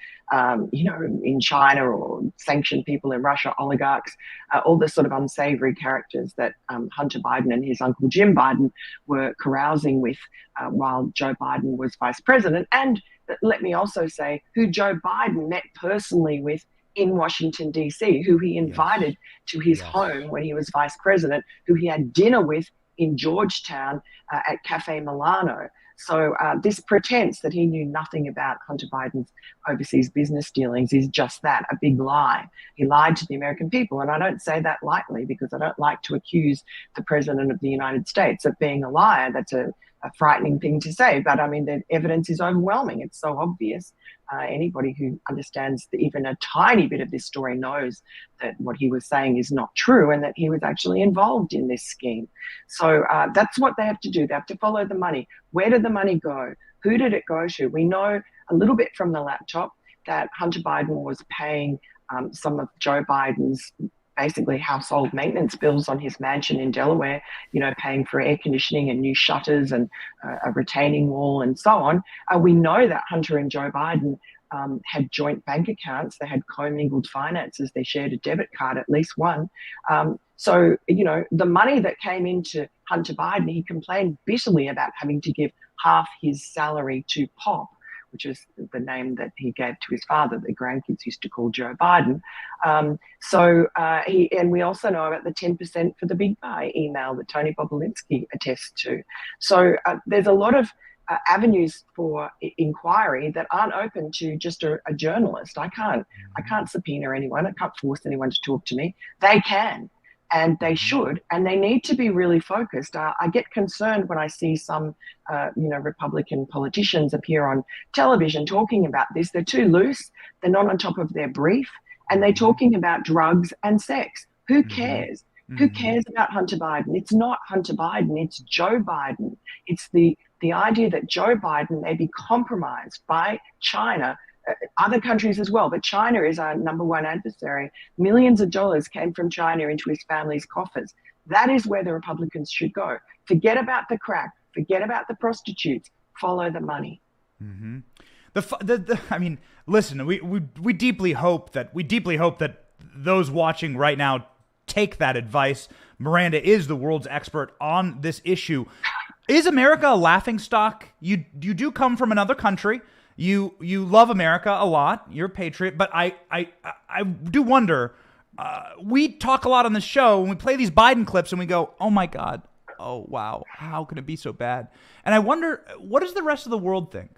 in China or sanctioned people in Russia, oligarchs, all the sort of unsavory characters that Hunter Biden and his uncle Jim Biden were carousing with while Joe Biden was vice president. And let me also say who Joe Biden met personally with in Washington, D.C., who he invited to his home when he was vice president, who he had dinner with in Georgetown at Cafe Milano. So this pretense that he knew nothing about Hunter Biden's overseas business dealings is just that, a big lie. He lied to the American people, and I don't say that lightly because I don't like to accuse the President of the United States of being a liar. That's a frightening thing to say, but I mean, the evidence is overwhelming. It's so obvious. Anybody who understands even a tiny bit of this story knows that what he was saying is not true and that he was actually involved in this scheme. So that's what they have to do. They have to follow the money. Where did the money go? Who did it go to? We know a little bit from the laptop that Hunter Biden was paying some of Joe Biden's basically household maintenance bills on his mansion in Delaware, paying for air conditioning and new shutters and a retaining wall and so on. We know that Hunter and Joe Biden had joint bank accounts. They had commingled finances. They shared a debit card, at least one. So, the money that came into Hunter Biden, he complained bitterly about having to give half his salary to Pop, which is the name that he gave to his father. The grandkids used to call Joe Biden. And we also know about the 10% for the Big Buy email that Tony Bobulinski attests to. So there's a lot of avenues for inquiry that aren't open to just a journalist. I can't subpoena anyone. I can't force anyone to talk to me. They can, and they should, and they need to be really focused. I get concerned when I see some, Republican politicians appear on television talking about this. They're too loose. They're not on top of their brief, and they're talking about drugs and sex. Who cares? Who cares about Hunter Biden? It's not Hunter Biden. It's Joe Biden. It's the idea that Joe Biden may be compromised by China, other countries as well, but China is our number one adversary. Millions of dollars came from China into his family's coffers. That is where the Republicans should go. Forget about the crack. Forget about the prostitutes. Follow the money. Mm-hmm. Listen, we deeply hope that those watching right now take that advice. Miranda is the world's expert on this issue. Is America a laughingstock? You do come from another country. You love America a lot. You're a patriot, but I do wonder. We talk a lot on the show when we play these Biden clips, and we go, "Oh my God, oh wow, how can it be so bad?" And I wonder, what does the rest of the world think?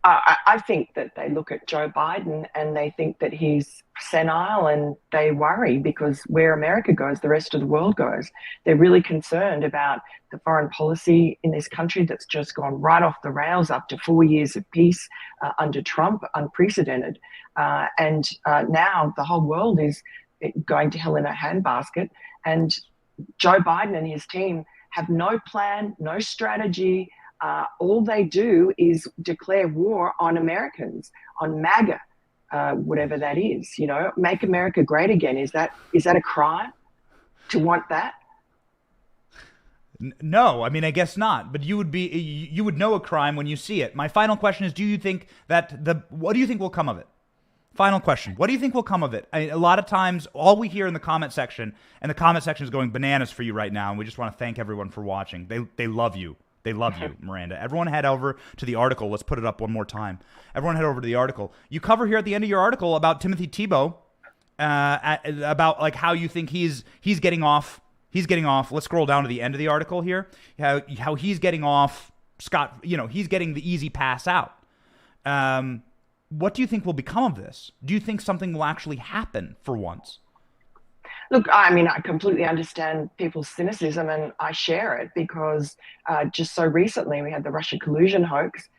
I think that they look at Joe Biden and they think that he's senile, and they worry because where America goes, the rest of the world goes. They're really concerned about the foreign policy in this country that's just gone right off the rails after 4 years of peace under Trump, unprecedented. And now the whole world is going to hell in a handbasket. And Joe Biden and his team have no plan, no strategy. All they do is declare war on Americans, on MAGA, whatever that is. Make America great again. Is that a crime to want that? No, I mean, I guess not. But you would know a crime when you see it. My final question is: do you think what do you think will come of it? Final question: what do you think will come of it? A lot of times, all we hear in the comment section, and the comment section is going bananas for you right now, and we just want to thank everyone for watching. They love you. They love you, Miranda. Everyone head over to the article. Let's put it up one more time. Everyone head over to the article. You cover here at the end of your article about Timothy Thibault, about like how you think he's getting off. He's getting off. Let's scroll down to the end of the article here. How he's getting off Scott. He's getting the easy pass out. What do you think will become of this? Do you think something will actually happen for once? Look, I completely understand people's cynicism, and I share it because just so recently we had the Russia collusion hoax.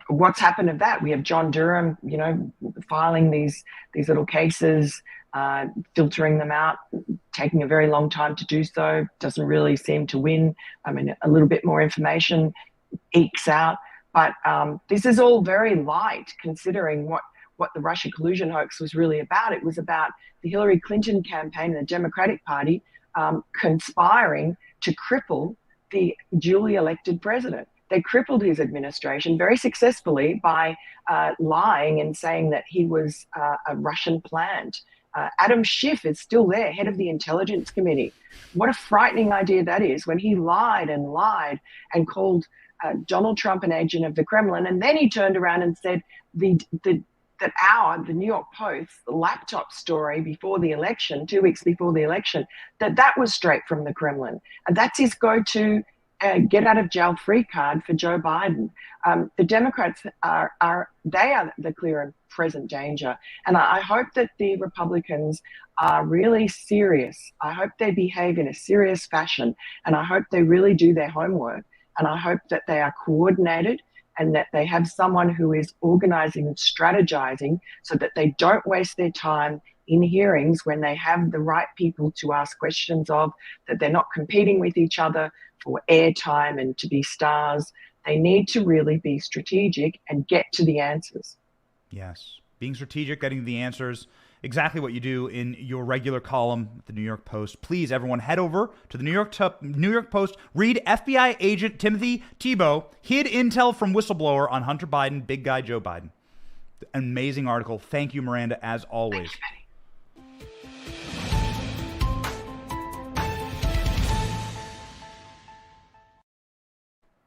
What's happened of that? We have John Durham, filing these little cases, filtering them out, taking a very long time to do so. Doesn't really seem to win. A little bit more information ekes out, but this is all very light considering what the Russia collusion hoax was really about. It was about the Hillary Clinton campaign and the Democratic Party conspiring to cripple the duly elected president. They crippled his administration very successfully by lying and saying that he was a Russian plant. Adam Schiff is still there, head of the Intelligence Committee. What a frightening idea that is, when he lied and called Donald Trump an agent of the Kremlin, and then he turned around and said the New York Post, the laptop story before the election, 2 weeks before the election, that was straight from the Kremlin. And that's his go-to get out of jail free card for Joe Biden. The Democrats are the clear and present danger. And I hope that the Republicans are really serious. I hope they behave in a serious fashion. And I hope they really do their homework. And I hope that they are coordinated and that they have someone who is organizing and strategizing so that they don't waste their time in hearings when they have the right people to ask questions of, that they're not competing with each other for airtime and to be stars. They need to really be strategic and get to the answers. Yes, being strategic, getting the answers, exactly what you do in your regular column at the New York Post. Please, everyone, head over to the New York Post. Read FBI agent Timothy Thibault hid intel from whistleblower on Hunter Biden, big guy Joe Biden. Amazing article. Thank you, Miranda, as always.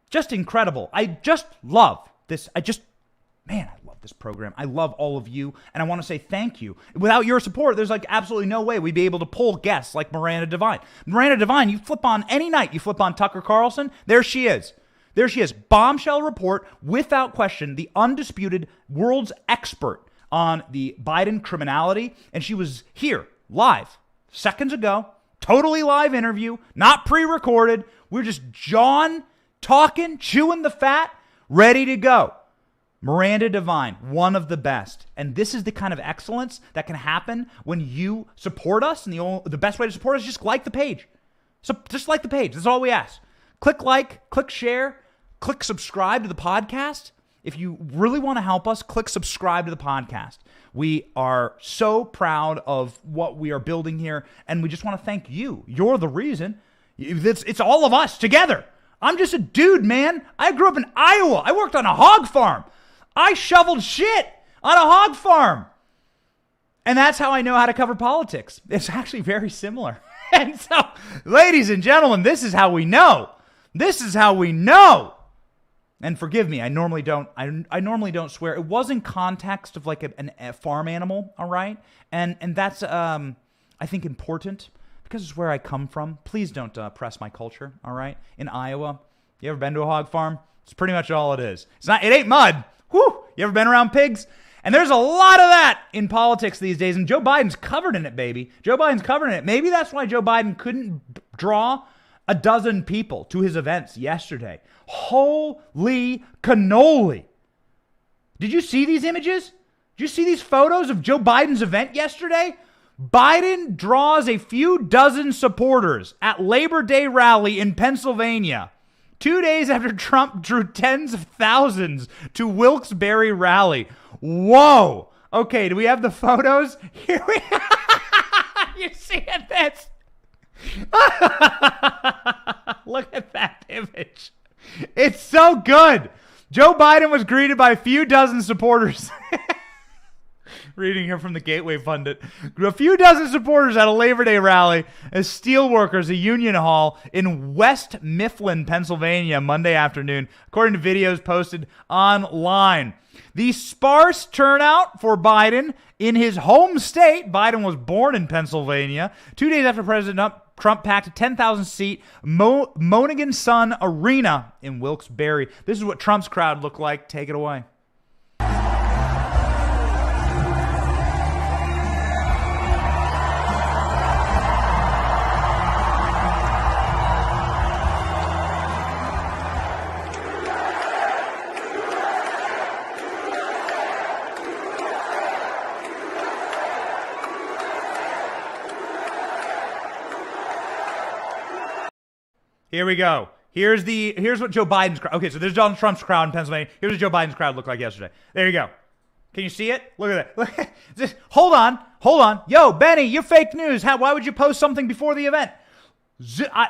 Just incredible. I just love this. Man, I love love this program. I love all of you, and I want to say thank you. Without your support, there's like absolutely no way we'd be able to pull guests like Miranda Devine. Miranda Devine, you flip on any night, you flip on Tucker Carlson, there she is. There she is. Bombshell report, without question, the undisputed world's expert on the Biden criminality, and she was here live seconds ago, totally live interview, not pre-recorded. We're just John talking, chewing the fat, ready to go. Miranda Devine, one of the best. And this is the kind of excellence that can happen when you support us. And the best way to support us is just like the page. So just like the page. That's all we ask. Click like, click share, click subscribe to the podcast. If you really want to help us, click subscribe to the podcast. We are so proud of what we are building here, and we just want to thank you. You're the reason. It's all of us together. I'm just a dude, man. I grew up in Iowa. I worked on a hog farm. I shoveled shit on a hog farm. And that's how I know how to cover politics. It's actually very similar. And so, ladies and gentlemen, this is how we know. This is how we know. And forgive me, I normally don't swear. It was in context of like a farm animal, all right? And that's, I think, important because it's where I come from. Please don't press my culture, all right? In Iowa, you ever been to a hog farm? It's pretty much all it is. It ain't mud. Whew! You ever been around pigs? And there's a lot of that in politics these days, and Joe Biden's covered in it, baby. Joe Biden's covered in it. Maybe that's why Joe Biden couldn't draw a dozen people to his events yesterday. Holy cannoli. Did you see these images? Did you see these photos of Joe Biden's event yesterday? Biden draws a few dozen supporters at Labor Day rally in Pennsylvania, 2 days after Trump drew tens of thousands to Wilkes-Barre rally. Whoa. Okay, do we have the photos? Here we You seeing this? Look at that image. It's so good. Joe Biden was greeted by a few dozen supporters. Reading here from the Gateway Pundit. A few dozen supporters at a Labor Day rally as steelworkers, a union hall in West Mifflin, Pennsylvania, Monday afternoon, according to videos posted online. The sparse turnout for Biden in his home state. Biden was born in Pennsylvania. 2 days after President Trump packed a 10,000-seat Mohegan Sun Arena in Wilkes-Barre. This is what Trump's crowd looked like. Take it away. Here we go. Here's what Joe Biden's crowd. Okay, so there's Donald Trump's crowd in Pennsylvania. Here's what Joe Biden's crowd looked like yesterday. There you go. Can you see it? Look at that. Just, hold on. Yo, Benny, you're fake news. Why would you post something before the event?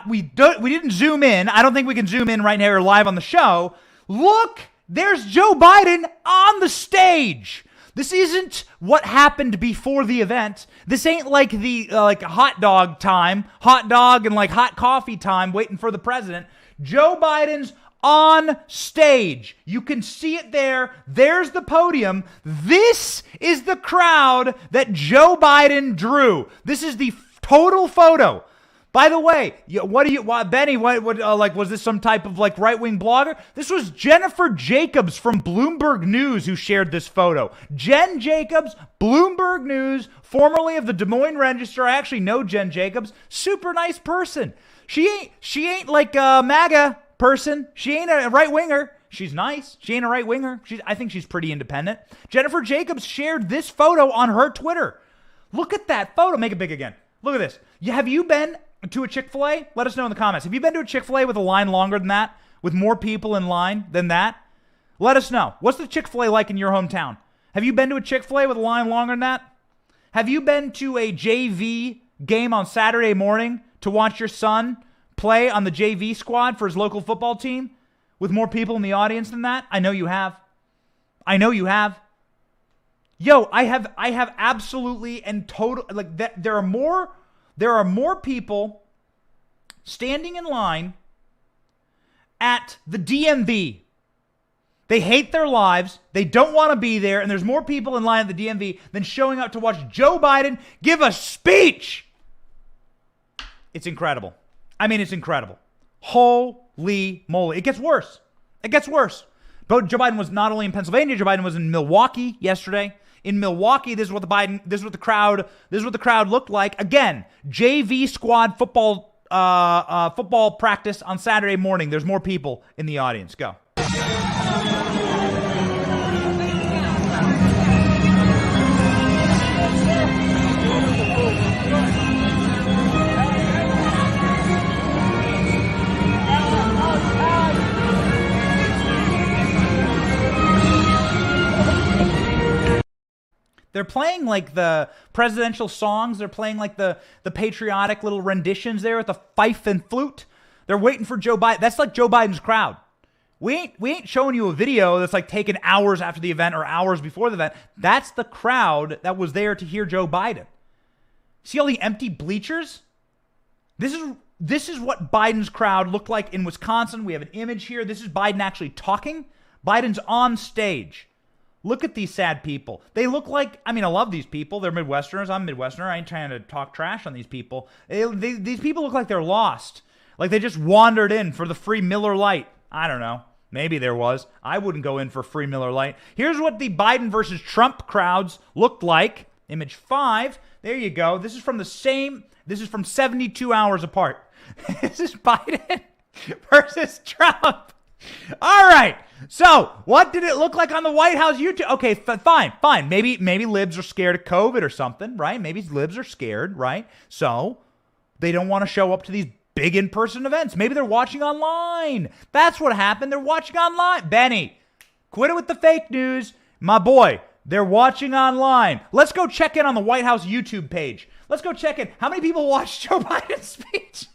We didn't zoom in. I don't think we can zoom in right here live on the show. Look, there's Joe Biden on the stage. This isn't what happened before the event. This ain't like the like hot dog time, hot dog and like hot coffee time waiting for the president. Joe Biden's on stage. You can see it there. There's the podium. This is the crowd that Joe Biden drew. This is the total photo. By the way, Benny, was this some type of like right-wing blogger? This was Jennifer Jacobs from Bloomberg News who shared this photo. Jen Jacobs, Bloomberg News, formerly of the Des Moines Register. I actually know Jen Jacobs. Super nice person. She ain't like a MAGA person. She ain't a right-winger. She's nice. She ain't a right-winger. I think she's pretty independent. Jennifer Jacobs shared this photo on her Twitter. Look at that photo. Make it big again. Look at this. Have you been to a Chick-fil-A? Let us know in the comments. Have you been to a Chick-fil-A with a line longer than that? With more people in line than that? Let us know. What's the Chick-fil-A like in your hometown? Have you been to a Chick-fil-A with a line longer than that? Have you been to a JV game on Saturday morning to watch your son play on the JV squad for his local football team with more people in the audience than that? I know you have. Yo, I have absolutely and total, like that. There are more people standing in line at the DMV They hate their lives. They don't want to be there. And there's more people in line at the DMV than showing up to watch Joe Biden give a speech. It's incredible. I mean, it's incredible. Holy moly. It gets worse. It gets worse. But Joe Biden was not only in Pennsylvania, Joe Biden was in Milwaukee yesterday. In Milwaukee, this is what the crowd looked like. Again, JV squad football practice on Saturday morning. There's more people in the audience. Go. They're playing like the presidential songs. They're playing like the patriotic little renditions there with the fife and flute. They're waiting for Joe Biden. That's like Joe Biden's crowd. We ain't showing you a video that's like taken hours after the event or hours before the event. That's the crowd that was there to hear Joe Biden. See all the empty bleachers? This is what Biden's crowd looked like in Wisconsin. We have an image here. This is Biden actually talking. Biden's on stage. Look at these sad people. They look like, I mean, I love these people. They're Midwesterners. I'm Midwesterner. I ain't trying to talk trash on these people. These people look like they're lost. Like they just wandered in for the free Miller Lite. I don't know. Maybe there was. I wouldn't go in for free Miller Lite. Here's what the Biden versus Trump crowds looked like. Image 5. There you go. This is from 72 hours apart. This is Biden versus Trump. All right. So, what did it look like on the White House YouTube? Okay, fine. Maybe libs are scared of COVID or something, right? Maybe libs are scared, right? So, they don't want to show up to these big in-person events. Maybe they're watching online. That's what happened. They're watching online. Benny, quit it with the fake news. My boy, they're watching online. Let's go check in on the White House YouTube page. Let's go check in. How many people watched Joe Biden's speech?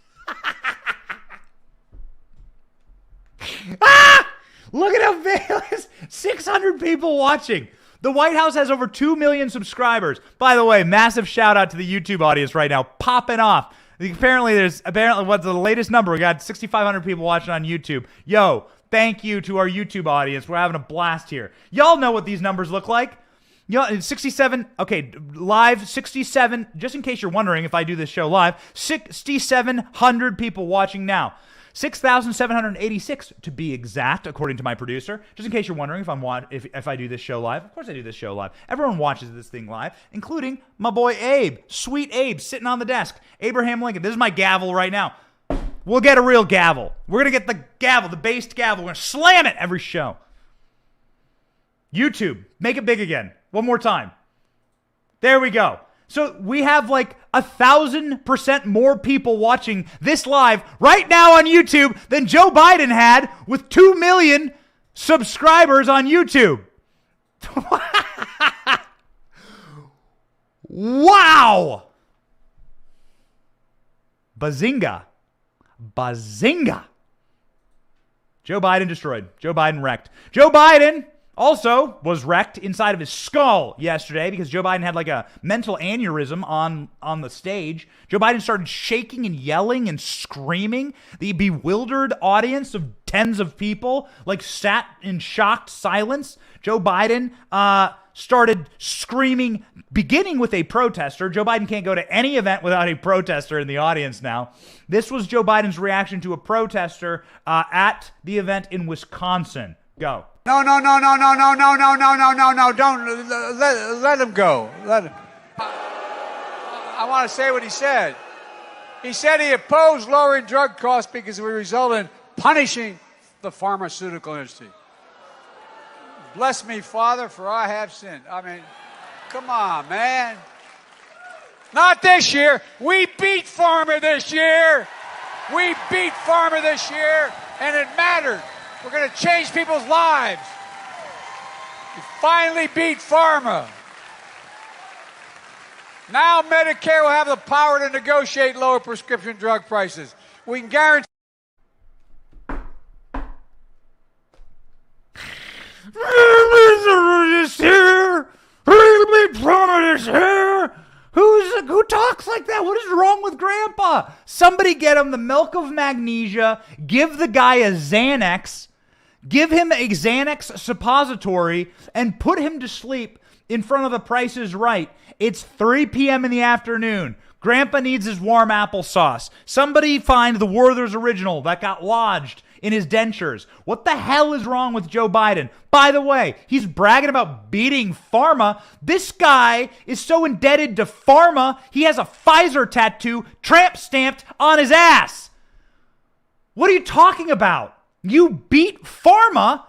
Look at how big it is. 600 people watching. The White House has over 2 million subscribers. By the way, massive shout out to the YouTube audience right now. Popping off. Apparently, what's the latest number? We got 6,500 people watching on YouTube. Yo, thank you to our YouTube audience. We're having a blast here. Y'all know what these numbers look like. Y'all, 67, okay, live 67, just in case you're wondering if I do this show live, 6,700 people watching now. 6,786 to be exact, according to my producer. Just in case you're wondering if I do this show live. Of course I do this show live. Everyone watches this thing live, including my boy Abe. Sweet Abe sitting on the desk. Abraham Lincoln. This is my gavel right now. We'll get a real gavel. We're going to get the gavel, the based gavel. We're going to slam it every show. YouTube. Make it big again. One more time. There we go. So we have like 1,000% more people watching this live right now on YouTube than Joe Biden had with 2 million subscribers on YouTube. Wow. Bazinga. Joe Biden destroyed. Joe Biden wrecked. Joe Biden also was wrecked inside of his skull yesterday because Joe Biden had like a mental aneurysm on the stage. Joe Biden started shaking and yelling and screaming. The bewildered audience of tens of people like sat in shocked silence. Joe Biden started screaming, beginning with a protester. Joe Biden can't go to any event without a protester in the audience now. This was Joe Biden's reaction to a protester at the event in Wisconsin. Go. No, don't let him go. Let him. I want to say what he said. He said he opposed lowering drug costs because it would result in punishing the pharmaceutical industry. Bless me, Father, for I have sinned. I mean, come on, man. Not this year. We beat Pharma this year. We beat Pharma this year, and it mattered. We're going to change people's lives. We finally beat Pharma. Now Medicare will have the power to negotiate lower prescription drug prices. We can guarantee. Who talks like that? What is wrong with Grandpa? Somebody get him the milk of magnesia. Give the guy a Xanax. give him a Xanax suppository, and put him to sleep in front of The Price is Right. It's 3 p.m. in the afternoon. Grandpa needs his warm applesauce. Somebody find the Werther's Original that got lodged in his dentures. What the hell is wrong with Joe Biden? By the way, he's bragging about beating Pharma. This guy is so indebted to Pharma, he has a Pfizer tattoo tramp stamped on his ass. What are you talking about? You beat Pharma?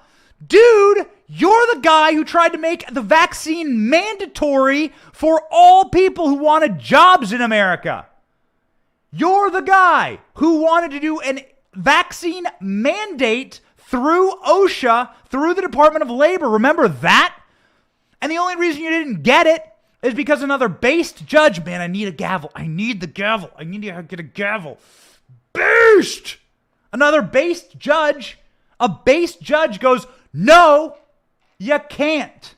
Dude, you're the guy who tried to make the vaccine mandatory for all people who wanted jobs in America. You're the guy who wanted to do an vaccine mandate through OSHA, through the Department of Labor. Remember that? And the only reason you didn't get it is because another based judge, man, I need a gavel. I need the gavel. I need to get a gavel. Based! Another based judge, a based judge goes, no, you can't.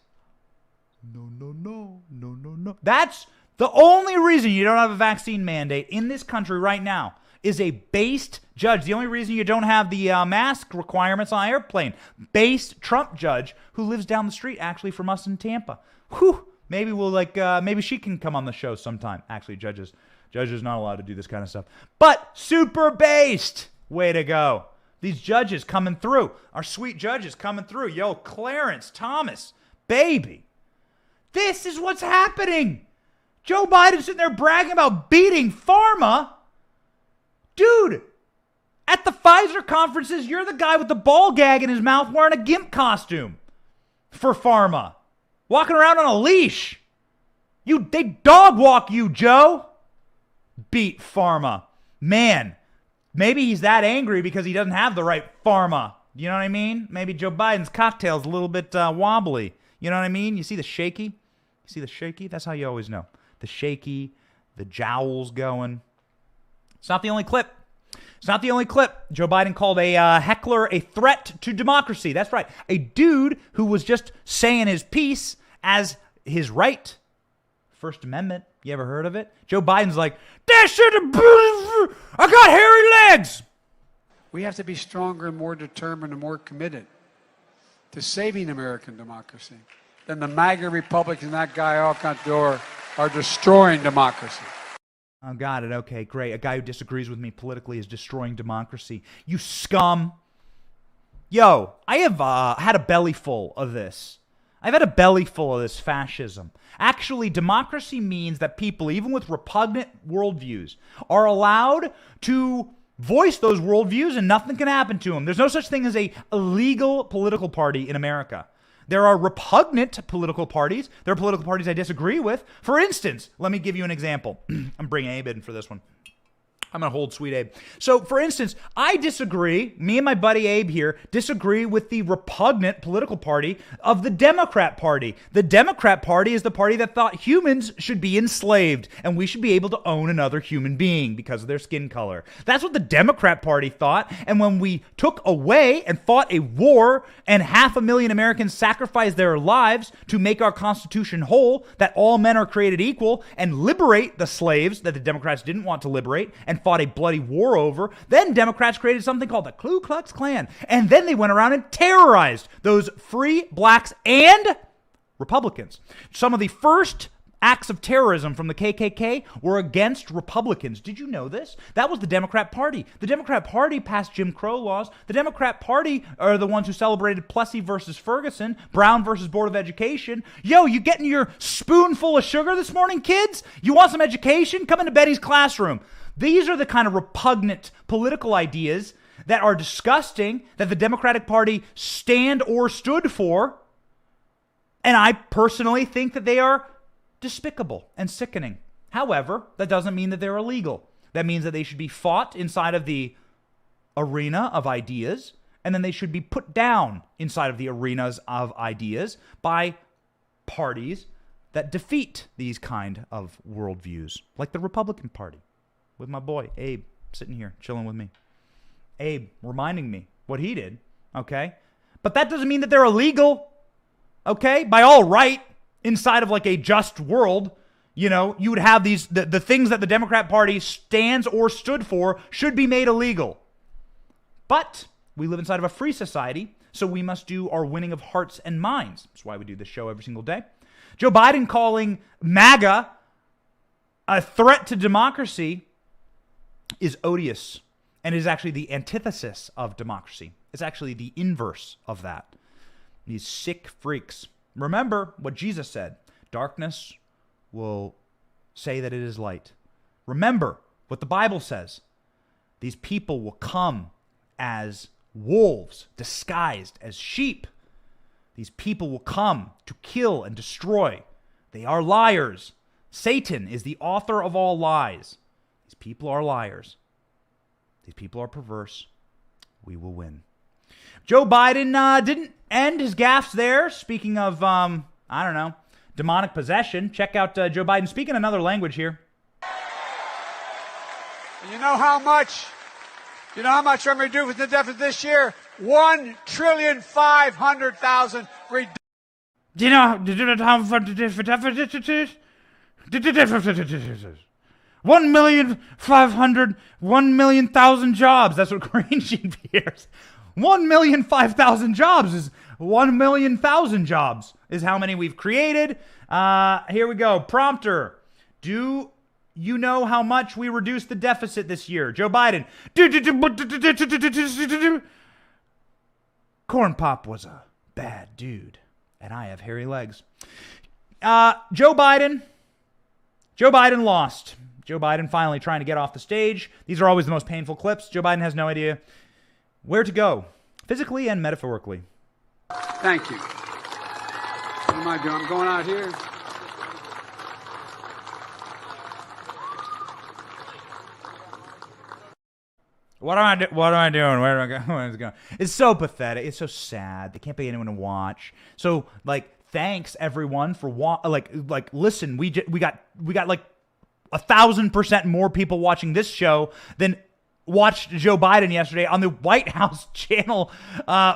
No. That's the only reason you don't have a vaccine mandate in this country right now is a based judge. The only reason you don't have the mask requirements on airplane. Based Trump judge who lives down the street actually from us in Tampa. Whew. Maybe we'll maybe she can come on the show sometime. Actually, judges not allowed to do this kind of stuff. But super based. Way to go. These judges coming through. Our sweet judges coming through. Yo, Clarence Thomas, baby. This is what's happening. Joe Biden's sitting there bragging about beating Pharma. Dude, at the Pfizer conferences, you're the guy with the ball gag in his mouth wearing a gimp costume for Pharma. Walking around on a leash. They dog walk you, Joe. Beat Pharma. Man. Maybe he's that angry because he doesn't have the right Pharma. You know what I mean? Maybe Joe Biden's cocktail's a little bit wobbly. You know what I mean? You see the shaky? You see the shaky? That's how you always know. The shaky, the jowls going. It's not the only clip. It's not the only clip. Joe Biden called a heckler a threat to democracy. That's right. A dude who was just saying his piece as his right. First Amendment. You ever heard of it? Joe Biden's like, that shit, I got hairy legs. We have to be stronger and more determined and more committed to saving American democracy than the MAGA Republicans and that guy Alcantara are destroying democracy. Oh, got it. Okay, great. A guy who disagrees with me politically is destroying democracy. You scum. Yo, I have had a belly full of this. I've had a belly full of this fascism. Actually, democracy means that people, even with repugnant worldviews, are allowed to voice those worldviews and nothing can happen to them. There's no such thing as a illegal political party in America. There are repugnant political parties. There are political parties I disagree with. For instance, let me give you an example. I'm bringing Abe in for this one. I'm going to hold sweet Abe. So, for instance, I disagree, me and my buddy Abe here, disagree with the repugnant political party of the Democrat Party. The Democrat Party is the party that thought humans should be enslaved and we should be able to own another human being because of their skin color. That's what the Democrat Party thought. And when we took away and fought a war and 500,000 Americans sacrificed their lives to make our Constitution whole, that all men are created equal, and liberate the slaves that the Democrats didn't want to liberate, and fought a bloody war over. Then Democrats created something called the Ku Klux Klan. And then they went around and terrorized those free blacks and Republicans. Some of the first acts of terrorism from the KKK were against Republicans. Did you know this? That was the Democrat Party. The Democrat Party passed Jim Crow laws. The Democrat Party are the ones who celebrated Plessy versus Ferguson, Brown versus Board of Education. Yo, you getting your spoonful of sugar this morning, kids? You want some education? Come into Betty's classroom. These are the kind of repugnant political ideas that are disgusting, that the Democratic Party stand or stood for. And I personally think that they are despicable and sickening. However, that doesn't mean that they're illegal. That means that they should be fought inside of the arena of ideas, and then they should be put down inside of the arenas of ideas by parties that defeat these kind of worldviews, like the Republican Party, with my boy Abe sitting here chilling with me. Abe reminding me what he did, okay? But that doesn't mean that they're illegal, okay? By all right, inside of like a just world, you know, you would have these, the things that the Democrat Party stands or stood for should be made illegal. But we live inside of a free society, so we must do our winning of hearts and minds. That's why we do this show every single day. Joe Biden calling MAGA a threat to democracy is odious and is actually the antithesis of democracy. It's actually the inverse of that. These sick freaks. Remember what Jesus said. Darkness will say that it is light. Remember what the Bible says. These people will come as wolves disguised as sheep. These people will come to kill and destroy. They are liars. Satan is the author of all lies. These people are liars. These people are perverse. We will win. Joe Biden didn't end his gaffes there. Speaking of, demonic possession. Check out Joe Biden speaking another language here. You know how much I'm going to reduce the deficit this year? $1,500,000,000,000. Do you know how deficit is? 1,500,000 jobs. That's what Green Sheep hears. 1,005,000 jobs is 1,000,000 jobs is how many we've created. Here we go. Prompter. Do you know how much we reduced the deficit this year? Joe Biden. Corn Pop was a bad dude, and I have hairy legs. Joe Biden lost. Joe Biden finally trying to get off the stage. These are always the most painful clips. Joe Biden has no idea where to go, physically and metaphorically. Thank you. What am I doing? I'm going out here. What am I doing? Where do I go? Where's it going? It's so pathetic. It's so sad. They can't pay anyone to watch. So, thanks everyone for listen. We got like 1,000% more people watching this show than watched Joe Biden yesterday on the White House channel.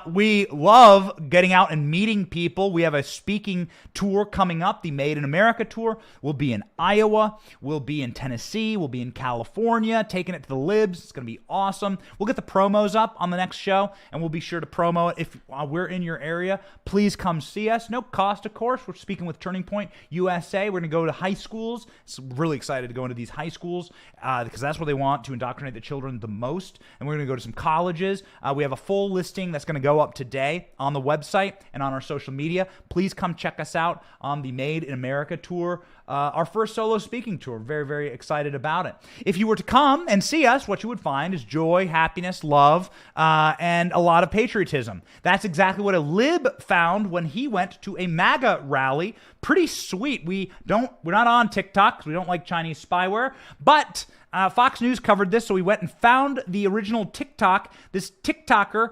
We love getting out and meeting people. We have a speaking tour coming up, the Made in America tour. We'll be in Iowa. We'll be in Tennessee. We'll be in California, taking it to the libs. It's going to be awesome. We'll get the promos up on the next show, and we'll be sure to promo it. If we're in your area, please come see us. No cost, of course. We're speaking with Turning Point USA. We're going to go to high schools. So really excited to go into these high schools because that's where they want to indoctrinate the children the most, and we're going to go to some colleges. We have a full listing that's going to go up today on the website and on our social media. Please come check us out on the Made in America tour, our first solo speaking tour. Very, very excited about it. If you were to come and see us, what you would find is joy, happiness, love, and a lot of patriotism. That's exactly what a lib found when he went to a MAGA rally. Pretty sweet. We're not on TikTok because we don't like Chinese spyware, but Fox News covered this, so we went and found the original TikTok. This TikToker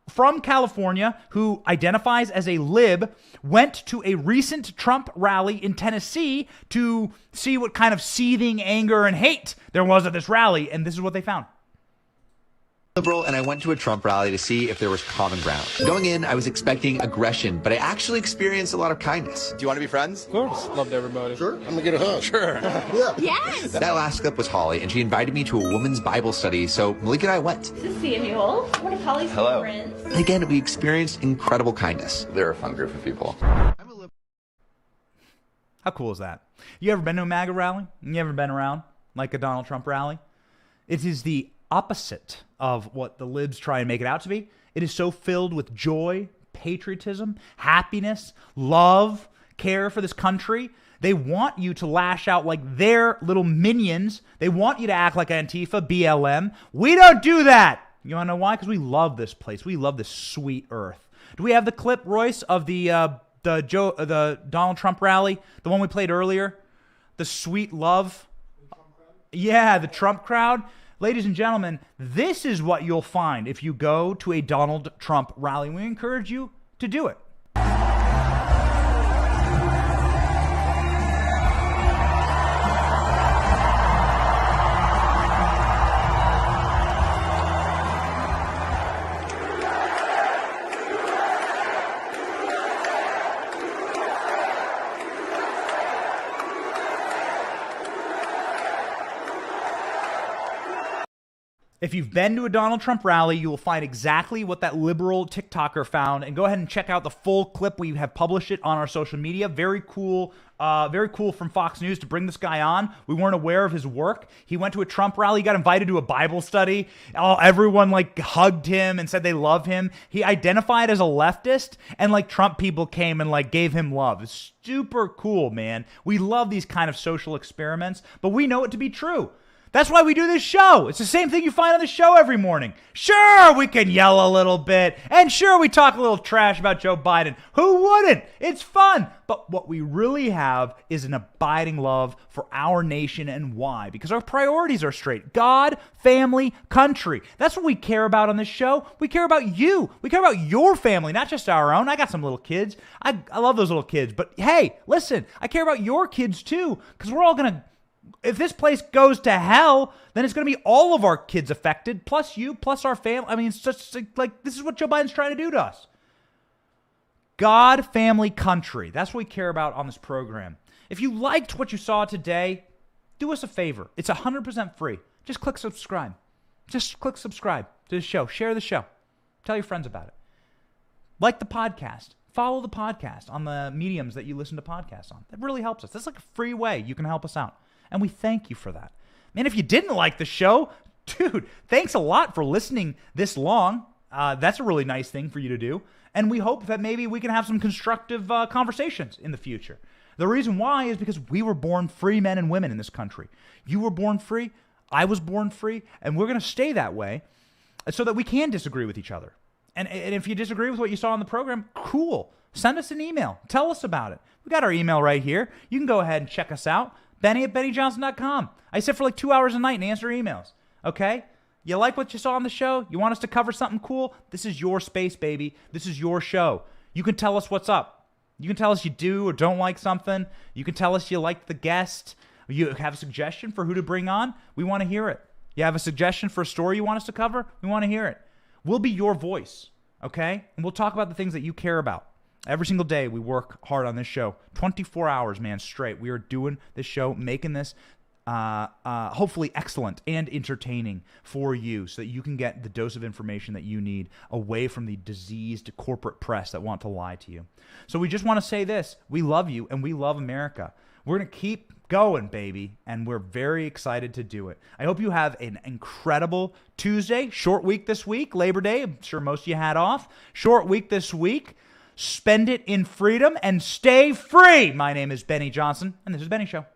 from California who identifies as a lib went to a recent Trump rally in Tennessee to see what kind of seething anger and hate there was at this rally, and this is what they found. Liberal, and I went to a Trump rally to see if there was common ground. Going in, I was expecting aggression, but I actually experienced a lot of kindness. Do you want to be friends? Of course. Loved everybody. Sure. I'm going to get a hug. Sure. Yeah. Yes! That last clip was Holly, and she invited me to a women's Bible study, so Malik and I went. This is Samuel, one of Holly's friends. And again, we experienced incredible kindness. They're a fun group of people. How cool is that? You ever been to a MAGA rally? You ever been around like a Donald Trump rally? It is the opposite of what the libs try and make it out to be. It is so filled with joy, patriotism, happiness, love, care for this country. They want you to lash out like their little minions. They want you to act like Antifa, BLM. We don't do that. You want to know why? Because we love this place. We love this sweet earth. Do we have the clip, Royce, of the Donald Trump rally? The one we played earlier? The sweet love? Yeah, the Trump crowd. Ladies and gentlemen, this is what you'll find if you go to a Donald Trump rally. We encourage you to do it. If you've been to a Donald Trump rally, you will find exactly what that liberal TikToker found. And go ahead and check out the full clip. We have published it on our social media. Very cool from Fox News to bring this guy on. We weren't aware of his work. He went to a Trump rally. He got invited to a Bible study. Everyone hugged him and said they love him. He identified as a leftist, and Trump people came and gave him love. It's super cool, man. We love these kind of social experiments, but we know it to be true. That's why we do this show. It's the same thing you find on the show every morning. Sure, we can yell a little bit. And sure, we talk a little trash about Joe Biden. Who wouldn't? It's fun. But what we really have is an abiding love for our nation. And why? Because our priorities are straight. God, family, country. That's what we care about on this show. We care about you. We care about your family, not just our own. I got some little kids. I love those little kids. But hey, listen, I care about your kids too. Because we're all going to... If this place goes to hell, then it's going to be all of our kids affected, plus you, plus our family. I mean, it's just this is what Joe Biden's trying to do to us. God, family, country. That's what we care about on this program. If you liked what you saw today, do us a favor. It's 100% free. Just click subscribe. Just click subscribe to the show. Share the show. Tell your friends about it. Like the podcast. Follow the podcast on the mediums that you listen to podcasts on. That really helps us. That's like a free way you can help us out. And we thank you for that. Man, if you didn't like the show, dude, thanks a lot for listening this long. That's a really nice thing for you to do. And we hope that maybe we can have some constructive conversations in the future. The reason why is because we were born free men and women in this country. You were born free. I was born free. And we're going to stay that way so that we can disagree with each other. And if you disagree with what you saw on the program, cool. Send us an email. Tell us about it. We got our email right here. You can go ahead and check us out. Benny@BennyJohnson.com. I sit for 2 hours a night and answer emails. Okay? You like what you saw on the show? You want us to cover something cool? This is your space, baby. This is your show. You can tell us what's up. You can tell us you do or don't like something. You can tell us you like the guest. You have a suggestion for who to bring on? We want to hear it. You have a suggestion for a story you want us to cover? We want to hear it. We'll be your voice. Okay? And we'll talk about the things that you care about. Every single day, we work hard on this show. 24 hours, man, straight. We are doing this show, making this hopefully excellent and entertaining for you so that you can get the dose of information that you need away from the diseased corporate press that want to lie to you. So we just want to say this. We love you, and we love America. We're going to keep going, baby, and we're very excited to do it. I hope you have an incredible Tuesday. Short week this week, Labor Day. I'm sure most of you had off. Short week this week. Spend it in freedom and stay free. My name is Benny Johnson, and this is Benny Show.